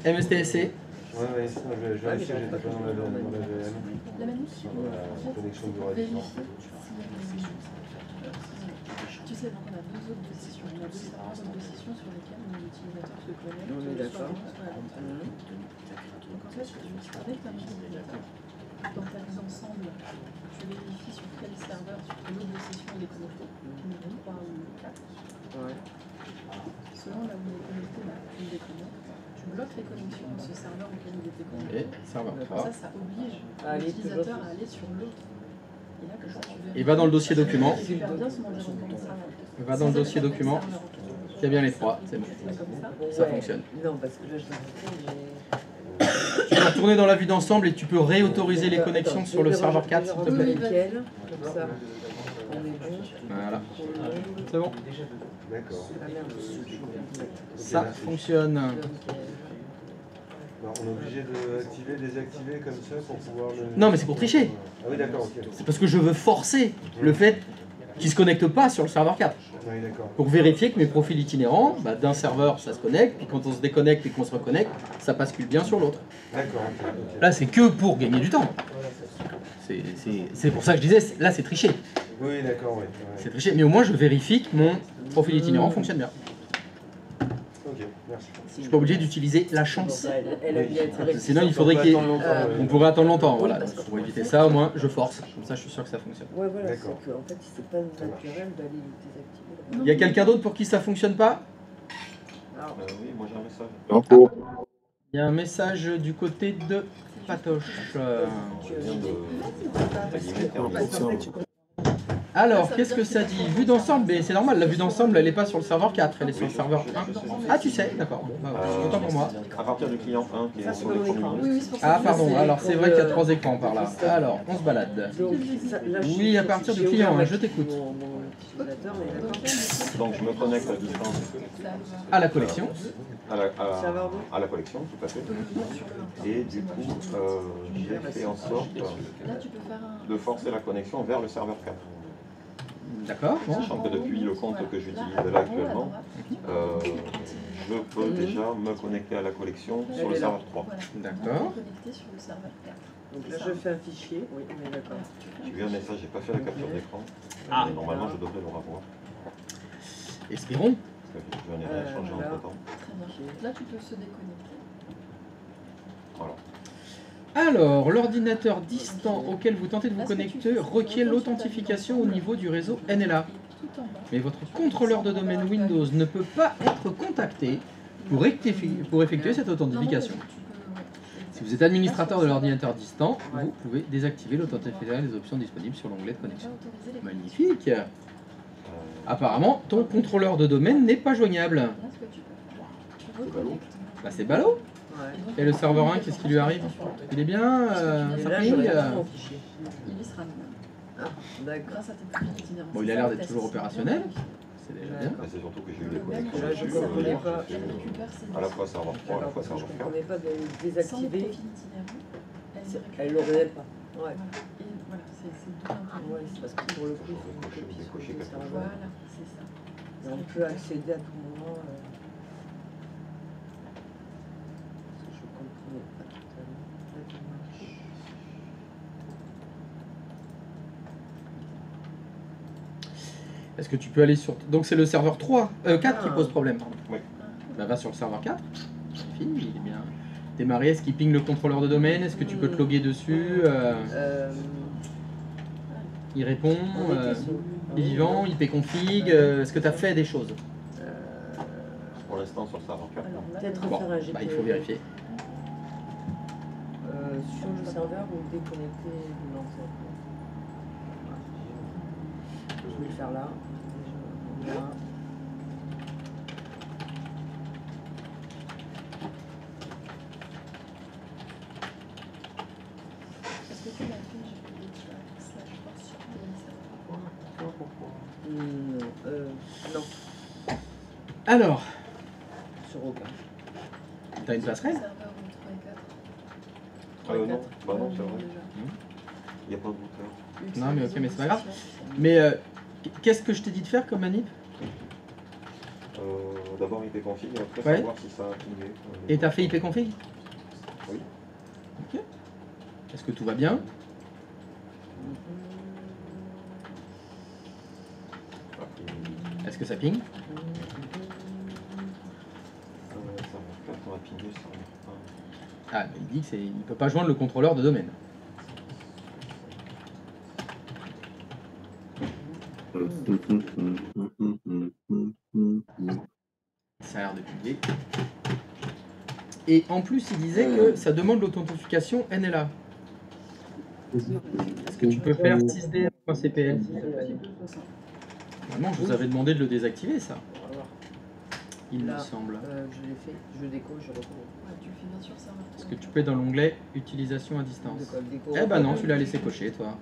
B: MSTSC.
H: Ouais, je vérifie, j'étais pas dans la VM.
E: La manip,
H: La connexion du radio.
E: Tu sais, donc on a 2 autres sessions. On a 2 autres sessions sur lesquelles l'utilisateur se connecte.
A: On est d'accord.
E: Donc en fait, avec ta utilisateur, dans ta vue d'ensemble, tu vérifies sur quel serveur, sur quelle autre session il est connecté, numéro 3 ou 4.
A: Ouais.
E: Selon là où il est connecté, tu le déconnectes. Tu bloques les connexions de ce serveur auquel il était connecté.
B: Et serveur
E: Comme
B: 3.
E: ça oblige l'utilisateur à aller sur l'autre. Et là, comme ça, tu vérifies.
B: Et va dans le dossier document.
E: Tu perds bien son environnement de serveur.
B: Va dans le dossier document. Il y a bien les 3, c'est bon.
E: Comme ça.
B: Ça fonctionne.
A: Non, parce que là, je l'ai
B: peux retourner dans la vue d'ensemble et tu peux réautoriser les connexions sur le serveur 4, s'il te plaît.
A: Nickel, comme ça. On est bon.
B: Voilà,
A: Pour le monde.
B: c'est bon.
H: D'accord.
A: Ah merde.
B: Ça fonctionne.
H: Alors, on est obligé d'activer, désactiver comme ça pour pouvoir le...
B: Non, mais c'est pour tricher.
H: Ah oui, d'accord, ok.
B: C'est parce que je veux forcer le fait qu'il ne se connecte pas sur le serveur 4.
H: Oui, d'accord.
B: Pour vérifier que mes profils itinérants, bah, d'un serveur ça se connecte, puis quand on se déconnecte et qu'on se reconnecte, ça bascule bien sur l'autre.
H: D'accord, ok.
B: Là c'est que pour gagner du temps. C'est pour ça que je disais, là c'est triché.
H: Oui, d'accord, oui.
B: C'est triché, mais au moins je vérifie que mon profil itinérant fonctionne bien.
H: Ok, merci.
B: Je suis pas obligé d'utiliser la chance.
A: Elle a bien été
B: Sinon il faudrait qu'il y ait... On pourrait attendre longtemps, voilà.
A: Oui,
B: Donc,
A: parce
B: pour éviter ça, au moins je force. Comme ça je suis sûr que ça fonctionne.
A: Ouais, voilà, c'est
H: D'accord.
A: que en fait, c'est pas naturel d'aller désactiver.
B: Il y a quelqu'un d'autre pour qui ça fonctionne pas?
A: Alors,
C: Oui, moi j'ai un message.
D: En cours.
B: Il y a un message du côté de Patoche. Alors, qu'est-ce que ça dit? Vue d'ensemble, mais c'est normal, la vue d'ensemble, elle n'est pas sur le serveur 4, elle est sur le serveur 1. Ah, tu sais, d'accord, bon, bah, autant pour moi.
C: À partir du client 1 qui est sur l'écran
E: Oui, oui, c'est pour ça
B: Ah,
E: que
B: pardon,
E: c'est-
B: alors c'est vrai qu'il y a 3 écrans par là. Alors, on se balade.
A: donc, là,
B: Oui, à partir du client, hein, je t'écoute.
A: Mon utilisateur, mais d'accord.
C: Donc je me connecte à distance
B: À la collection.
C: à la collection, tout à fait. Et du coup, j'ai fait en sorte
E: Là, tu peux faire un...
C: de forcer la connexion vers le serveur 4.
B: D'accord, bon.
C: Sachant que depuis le compte que j'utilise là actuellement, je peux déjà me connecter à la collection sur le serveur 3.
B: D'accord.
E: Connecté sur le serveur 4.
A: Donc là, je fais un fichier. Oui, on est d'accord.
C: J'ai vu un message, j'ai pas fait la capture d'écran. Mais normalement, je devrais le revoir.
B: Espérons.
C: Parce que j'en ai rien changé entre temps.
E: Très bien. Là, tu peux se déconnecter.
C: Voilà.
B: Alors, l'ordinateur distant auquel vous tentez de vous connecter requiert l'authentification au niveau du réseau NLA.
E: Tout en bas.
B: Mais votre contrôleur de domaine Windows ne peut pas être contacté pour effectuer cette authentification. Si vous êtes administrateur de l'ordinateur distant, vous pouvez désactiver l'authentification des options disponibles sur l'onglet de connexion. Magnifique. Apparemment, ton contrôleur de domaine n'est pas joignable.
E: Là, ce que tu peux faire, tu reconnectes.
B: Bah c'est ballot.
A: Ouais.
B: Et le serveur 1, qu'est-ce qui lui arrive? Il est bien
A: Et
B: ça
A: là, je
B: ping
A: regarde mon fichier.
E: Il y sera
A: Ah, d'accord.
E: grâce à tes profils itinérants.
B: Bon, il a l'air d'être toujours opérationnel. C'est déjà bien.
C: Mais c'est surtout que j'ai eu des
A: Là,
C: connexions
A: je ne comprenais pas.
C: à la fois serveur 3, à la fois
A: Je
C: serveur
A: ne
C: 4.
A: comprenais pas de
E: Sans les
A: désactiver.
E: profils itinérants,
A: Elle l'aurait pas. Ouais.
E: Et voilà, c'est tout un peu.
A: Ouais, c'est parce que pour le coup, il faut une copie sur
C: Décocher
A: le
C: quelque
A: serveur.
E: Voilà, c'est ça.
A: Et on peut accéder à tout moment. Parce que je ne comprenais pas tout à l'heure la démarche.
B: Est-ce que tu peux aller sur... Donc c'est le serveur 3, 4 qui pose problème.
C: Oui.
B: Bah va sur le serveur 4. Il est bien démarré. Est-ce qu'il ping le contrôleur de domaine? Est-ce que tu peux te loguer dessus? Il répond.
A: On était sur-
B: Il est vivant, ipconfig. Est-ce que tu as fait des choses?
C: Pour l'instant sur le serveur 4.
E: Alors là,
A: Peut-être
B: Bon,
A: faire un GP.
B: bah, il faut vérifier.
A: Sur le serveur ou déconnecter de l'ancêtre. Je vais le faire là. Déjà, là.
E: est-ce que tu l'as fait? J'ai fait des slash force sur
A: Non,
B: Alors,
A: sur aucun.
B: tu as une passerelle?
E: Serveur 3 et 4.
C: Non, bah non, c'est vrai. Il n'y a pas de bouton.
B: Non, mais ok, mais c'est pas grave. Mais qu'est-ce que je t'ai dit de faire comme manip?
C: D'abord ipconfig et après
B: Ouais.
C: savoir si ça a pingé.
B: Et t'as fait ipconfig?
C: Oui.
B: Ok. Est-ce que tout va bien? Est-ce que ça ping?
C: Serveur 4, on va pinguer sur un.
B: Ah, mais il dit qu'il ne peut pas joindre le contrôleur de domaine. Ça a l'air de pinguer. Et en plus, il disait que ça demande l'authentification NLA. Est-ce que tu peux faire 6dm.cpl s'il te plaît? Normalement, je vous avais demandé de le désactiver, ça. il
A: Là,
B: me semble.
A: je l'ai fait, je déco, je recommence.
E: Ouais, tu le fais bien sur serveur 3.
B: Est-ce que tu peux dans l'onglet utilisation à distance?
A: Déco.
B: Eh ben non, tu l'as laissé cocher toi.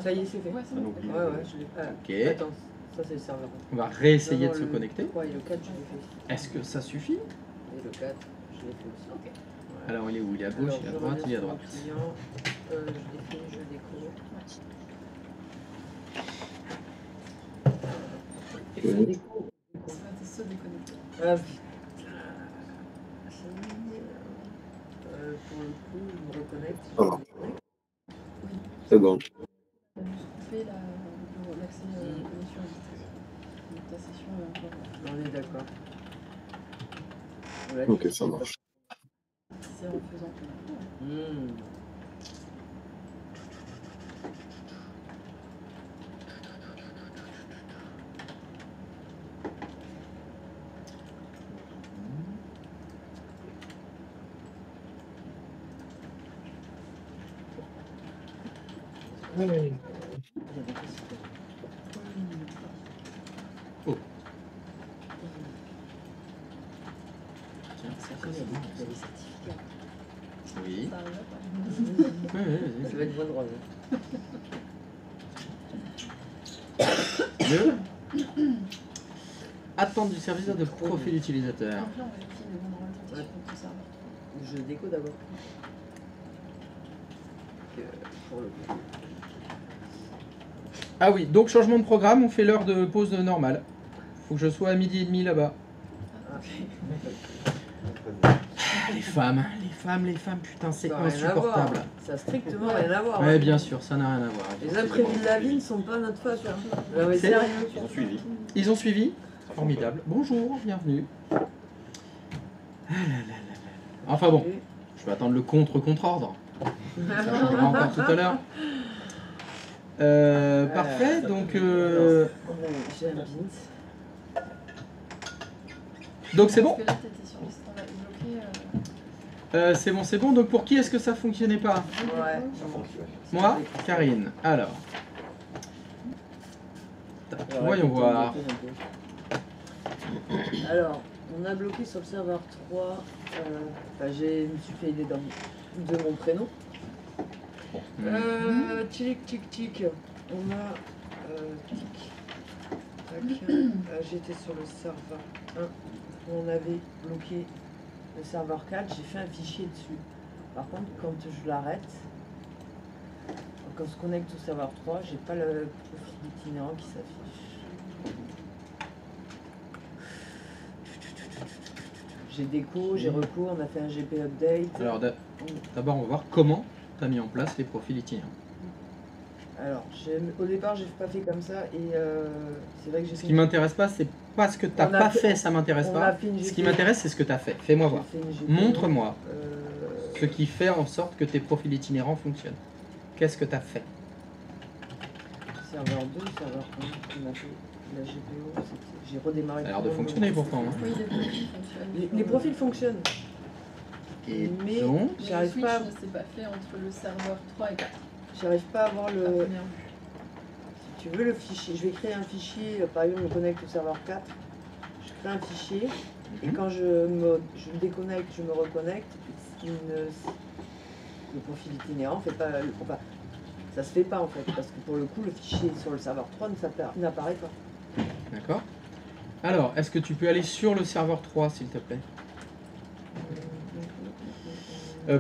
A: Ça y est, c'est fait.
E: Ouais, c'est
C: Un
E: bon.
C: oubli.
A: Ouais, ouais, je l'ai.
B: Ok.
A: Attends, ça c'est le serveur.
B: On va réessayer
A: Non,
B: de se
A: le
B: connecter.
A: 3 et le 4, je l'ai fait.
B: Est-ce que ça suffit?
A: Et le 4, je l'ai fait aussi.
E: Ok.
B: Alors il est où? Il est à gauche,
A: Alors,
B: il est à
A: je
B: droite,
A: reviens
B: il est à
A: sur mon
B: droite.
A: client, je défile, je déco. Et je déco.
E: Ça va te se déconnecter.
A: Ah putain. Pour le coup, je me reconnecte. Je me déconnecte.
F: C'est bon.
E: Tu as juste coupé l'accès connexion à distance. Donc ta session est encore.
A: On est d'accord. Voilà,
F: Ok, ça marche.
E: C'est en faisant.
A: Hmm.
B: Oh.
A: Tiens, ça fait, il y a des certificats.
B: Oui.
E: Ça arrive pas.
B: Ouais, ouais,
A: Ça va être bonne drogue.
B: Le attente du service de profil utilisateur.
E: Donc là, on va utiliser le bon normalement quand tu sur ton serveur.
A: Je déco d'abord. Pour le coup.
B: Ah oui, donc changement de programme, on fait l'heure de pause normale. Faut que je sois à 12h30 là-bas. Les femmes, putain, c'est
A: Ça n'a rien à voir.
B: insupportable.
A: Ça n'a strictement rien à voir.
B: Ouais,
A: hein.
B: bien sûr, ça n'a rien à voir.
A: Les imprévus de la vie ne sont pas notre faute. Hein. Non, mais
B: C'est-
A: sérieux.
C: Ils ont suivi.
B: Ils ont suivi? Formidable. Bonjour, bienvenue. Ah là là là là. Enfin bon, je vais attendre le contre-contre-ordre. Ça changera encore tout à l'heure. Parfait, donc
A: J'ai un bint.
B: donc c'est bon.
E: Parce que là, t'étais sur le standard bloqué.
B: C'est bon. Donc pour qui est-ce que ça fonctionnait pas?
A: Ouais.
C: Ça fonctionne.
B: Moi, Karine. Alors. Tac, voyons voir.
A: Alors, on a bloqué sur le serveur 3. Je me suis fait aider de mon prénom. Tic, tic, tic. On a. Tic. Tac. J'étais sur le serveur 1 où on avait bloqué le serveur 4. J'ai fait un fichier dessus. Par contre, quand je l'arrête, quand on se connecte au serveur 3, j'ai pas le profil itinérant qui s'affiche. J'ai déco, j'ai recours, on a fait un GP update.
B: Alors d'abord, on va voir comment tu as mis en place les profils itinérants.
A: Alors, au départ, j'ai pas fait comme ça et c'est vrai que j'ai
B: Ce
A: fait
B: qui m'intéresse pas, c'est pas ce que tu n'as
A: On a
B: pas
A: fait-
B: fait, ça m'intéresse
A: on
B: pas.
A: a fait une
B: Ce qui
A: GP.
B: m'intéresse, c'est ce que tu as fait. Fais-moi voir.
A: j'ai fait une GP,
B: Montre-moi
A: euh,
B: ce qui fait en sorte que tes profils itinérants fonctionnent. Qu'est-ce que tu as fait?
A: serveur 2, serveur 1, on a fait la GPO, j'ai redémarré.
B: Ça a l'air de
A: tout le monde.
B: fonctionner pourtant. Hein.
E: Oui, les profils fonctionnent.
A: Les profils fonctionnent.
B: Et
A: Mais
B: donc,
E: Mais le
A: j'arrive
E: switch
A: pas,
E: ne s'est pas fait entre le serveur 3 et 4.
A: j'arrive pas à avoir
E: à
A: le.
E: première vue.
A: Si tu veux le fichier, je vais créer un fichier, par exemple, je me connecte au serveur 4, je crée un fichier, et quand je me déconnecte, je me reconnecte, le profil itinérant fait pas. Enfin, ça se fait pas en fait, parce que pour le coup, le fichier sur le serveur 3 n'apparaît pas.
B: d'accord. Alors, est-ce que tu peux aller sur le serveur 3, s'il te plaît?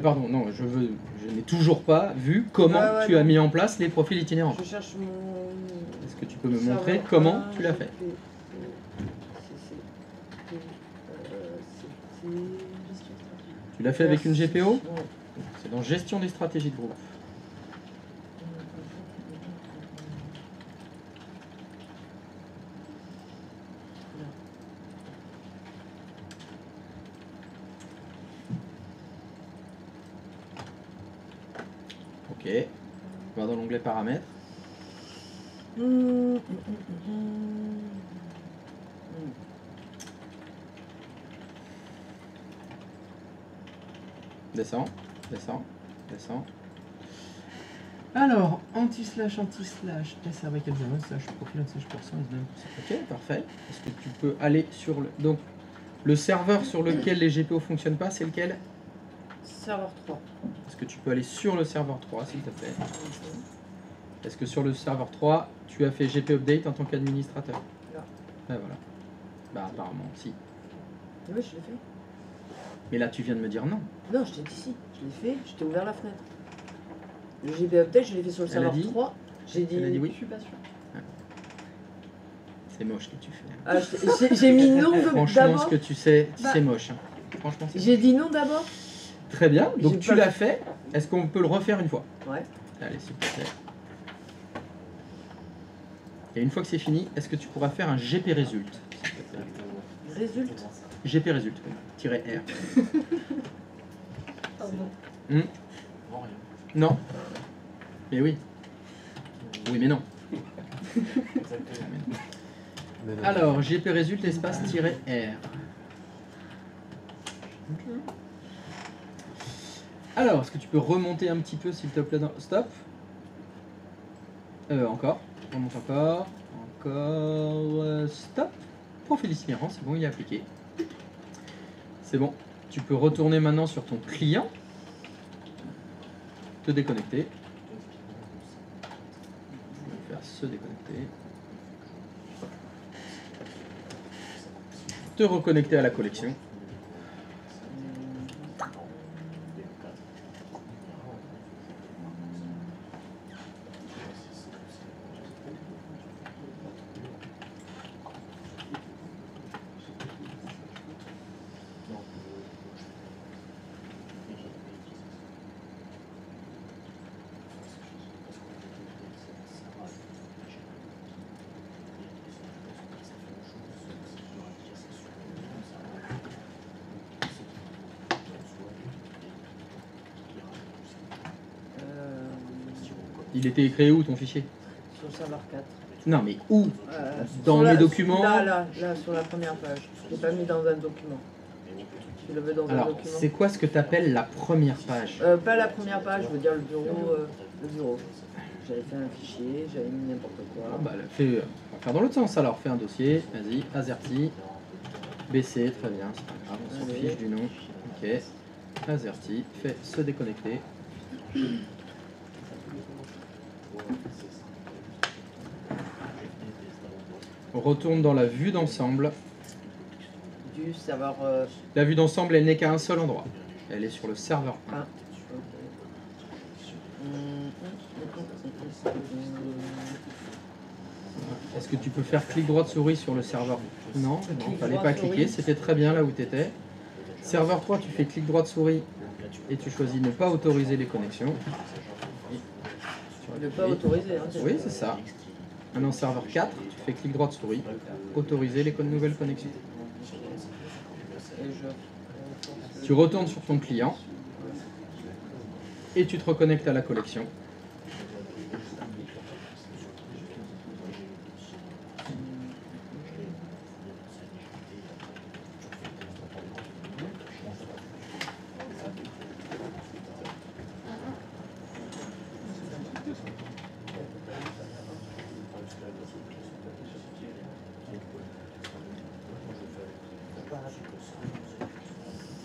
B: Pardon, non, je n'ai toujours pas vu comment
A: Ouais,
B: tu as
A: non.
B: mis en place les profils itinérants.
A: Je cherche mon.
B: Est-ce que tu peux me
A: serveur
B: montrer comment
A: 1,
B: tu l'as fait?
A: C'était.
E: Gestion stratégique.
B: Tu l'as fait avec une GPO?
A: Ouais.
B: C'est dans gestion des stratégies de groupe. Ok. On va dans l'onglet paramètres. Descends, descends, descends. Alors, anti-slash, S avec Examen, slash profil, slash %, ok, parfait. Est-ce que tu peux aller sur le... Donc, Le serveur sur lequel les GPO ne fonctionnent pas, c'est lequel?
A: Serveur 3.
B: Est-ce que tu peux aller sur le serveur 3, s'il te plaît? Est-ce que sur le serveur 3, tu as fait GP Update en tant qu'administrateur?
A: Non.
B: Ben voilà. Bah apparemment, si.
A: Oui, je l'ai fait.
B: Mais là, tu viens de me dire non.
A: Non, je t'ai dit si. Je l'ai fait, je t'ai ouvert la fenêtre. Le GB Update, je l'ai fait sur le
B: Elle a
A: serveur
B: dit
A: 3. J'ai dit...
B: Elle a dit oui.
E: Je suis pas sûre.
B: C'est moche ce que tu fais.
A: Ah, j'ai mis non
B: Franchement, ce
A: d'abord.
B: que tu sais,
A: Bah,
B: c'est moche. Hein. Franchement, c'est
A: J'ai dit non d'abord.
B: très bien. Donc
A: J'ai
B: tu
A: pas
B: l'as fait. Est-ce qu'on peut le refaire une fois?
A: Ouais.
B: Allez, s'il te plaît. Et une fois que c'est fini, est-ce que tu pourras faire un GP Result, s'il te plaît?
A: Résulte.
B: GP Result, oui. Tiret R.
E: Pardon.
B: Non. Mais oui. Oui, mais non. Alors, GP Result, espace tiret R. Alors, est-ce que tu peux remonter un petit peu, s'il te plaît, stop. Encore. Remonte encore. Encore. Stop. Profil itinérant, c'est bon, il est appliqué. C'est bon. Tu peux retourner maintenant sur ton client. Te déconnecter. Je vais faire se déconnecter. Te reconnecter à la collection. Il était créé où ton fichier?
A: Sur le serveur 4.
B: Non mais où? Dans
A: Sur
B: mes
A: la-
B: documents?
A: Là, sur la première page. Je l'ai pas mis dans un document. Je le veux dans un
B: Alors,
A: document.
B: c'est quoi ce que tu appelles la première page?
A: Pas la première page, je veux dire le bureau. Le bureau. J'avais fait un fichier, j'avais mis n'importe quoi.
B: Ah bah, on va faire dans l'autre sens alors. Fais un dossier, vas-y, Azerty, BC, très bien, c'est pas grave, on s'en
A: Allez.
B: fiche du nom. Ok, Azerty, fais se déconnecter. On retourne dans la vue d'ensemble.
A: Du serveur.
B: La vue d'ensemble, elle n'est qu'à un seul endroit. Elle est sur le serveur 1.
A: Ok.
B: Est-ce que tu peux faire clic droit de souris sur le serveur? Non, il
A: Clic
B: fallait
A: droit
B: pas
A: de souris.
B: cliquer, c'était très bien là où tu étais. Serveur 3, tu fais clic droit de souris et tu choisis ne pas autoriser les connexions.
A: Ne pas autoriser. Hein,
B: Oui, c'est ça. Maintenant, serveur 4, tu fais clic droit de souris, autoriser les nouvelles connexions.
A: Et
B: Tu retournes sur ton client et tu te reconnectes à la collection.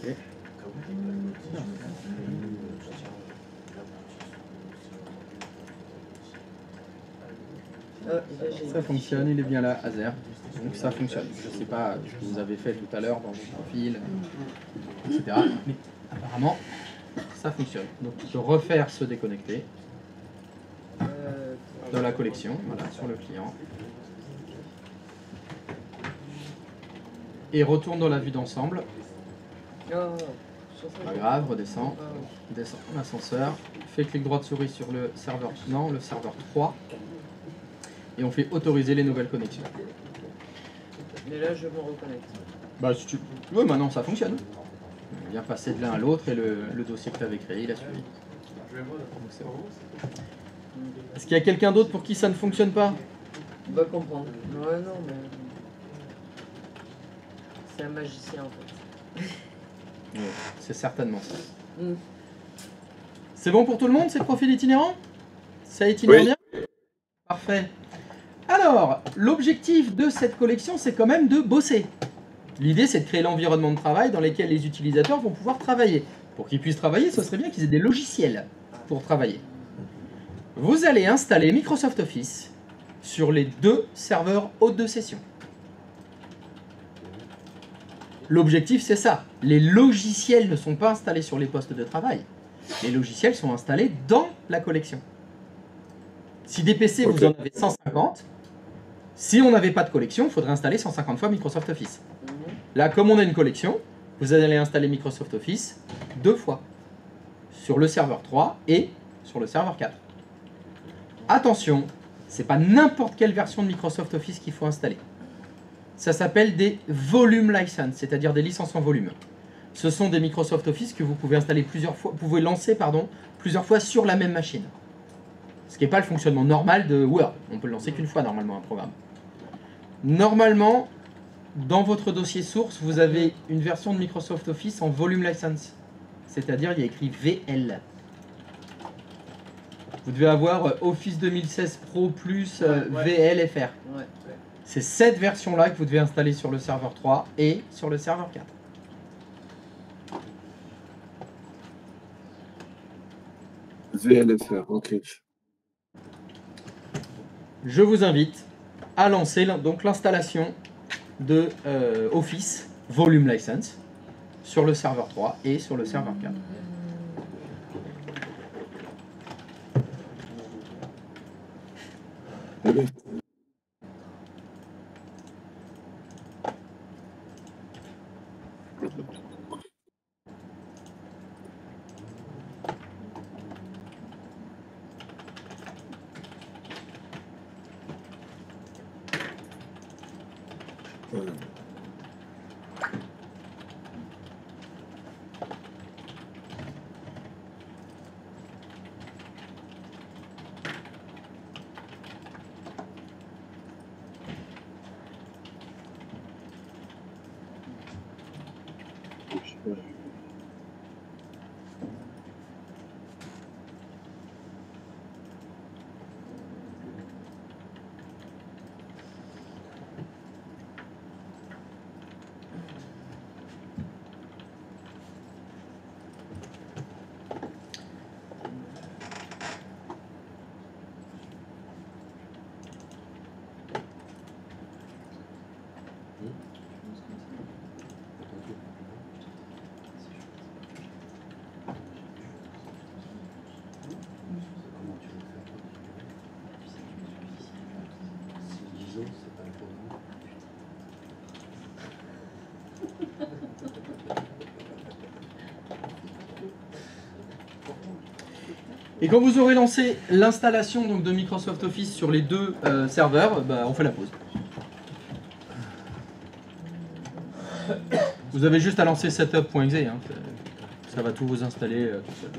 B: Ok. Ça fonctionne, il est bien là, Azer. Donc ça fonctionne. Je ne sais pas ce que vous avez fait tout à l'heure dans vos profils, etc. Mais apparemment, ça fonctionne. Donc tu peux refaire se déconnecter dans la collection, voilà, sur le client. Et retourne dans la vue d'ensemble. Pas grave, redescend. Descend l'ascenseur. Fais clic droit de souris sur le serveur. Non, le serveur 3. Et on fait autoriser les nouvelles connexions.
A: Mais là, je me reconnecte.
B: Bah, si tu... Oui, maintenant ça fonctionne. On vient passer de l'un à l'autre et le dossier que tu avais créé, il a suivi. Donc, c'est bon. Est-ce qu'il y a quelqu'un d'autre pour qui ça ne fonctionne pas?
A: On va comprendre. Ouais, non, mais. C'est un magicien en fait.
B: Oui, c'est certainement ça.
A: Mm.
B: C'est bon pour tout le monde, ces profils itinérants? Ça itinère
F: Oui.
B: bien? Parfait. Alors, l'objectif de cette collection, c'est quand même de bosser. L'idée, c'est de créer l'environnement de travail dans lequel les utilisateurs vont pouvoir travailler. Pour qu'ils puissent travailler, ce serait bien qu'ils aient des logiciels pour travailler. Vous allez installer Microsoft Office sur les 2 serveurs hôtes de session. L'objectif, c'est ça. Les logiciels ne sont pas installés sur les postes de travail. Les logiciels sont installés dans la collection. Si des PC, vous en avez 150, si on n'avait pas de collection, il faudrait installer 150 fois Microsoft Office. Là, comme on a une collection, vous allez installer Microsoft Office 2 fois. Sur le serveur 3 et sur le serveur 4. Attention, c'est pas n'importe quelle version de Microsoft Office qu'il faut installer. Ça s'appelle des volume licenses, c'est-à-dire des licences en volume. Ce sont des Microsoft Office que vous pouvez installer plusieurs fois, lancer plusieurs fois sur la même machine. Ce qui n'est pas le fonctionnement normal de Word. On peut le lancer qu'une fois normalement un programme. Normalement, dans votre dossier source, vous avez une version de Microsoft Office en volume license. C'est-à-dire, il y a écrit VL. Vous devez avoir Office 2016 Pro plus VLFR.
A: Ouais.
B: C'est cette version-là que vous devez installer sur le serveur 3 et sur le serveur 4.
F: VLFR, ok.
B: Je vous invite à lancer donc l'installation de Office Volume License sur le serveur 3 et sur le serveur 4.
F: Ok.
B: Et quand vous aurez lancé l'installation donc, de Microsoft Office sur les 2 serveurs, on fait la pause. Vous avez juste à lancer setup.exe, hein, ça va tout vous installer tout seul.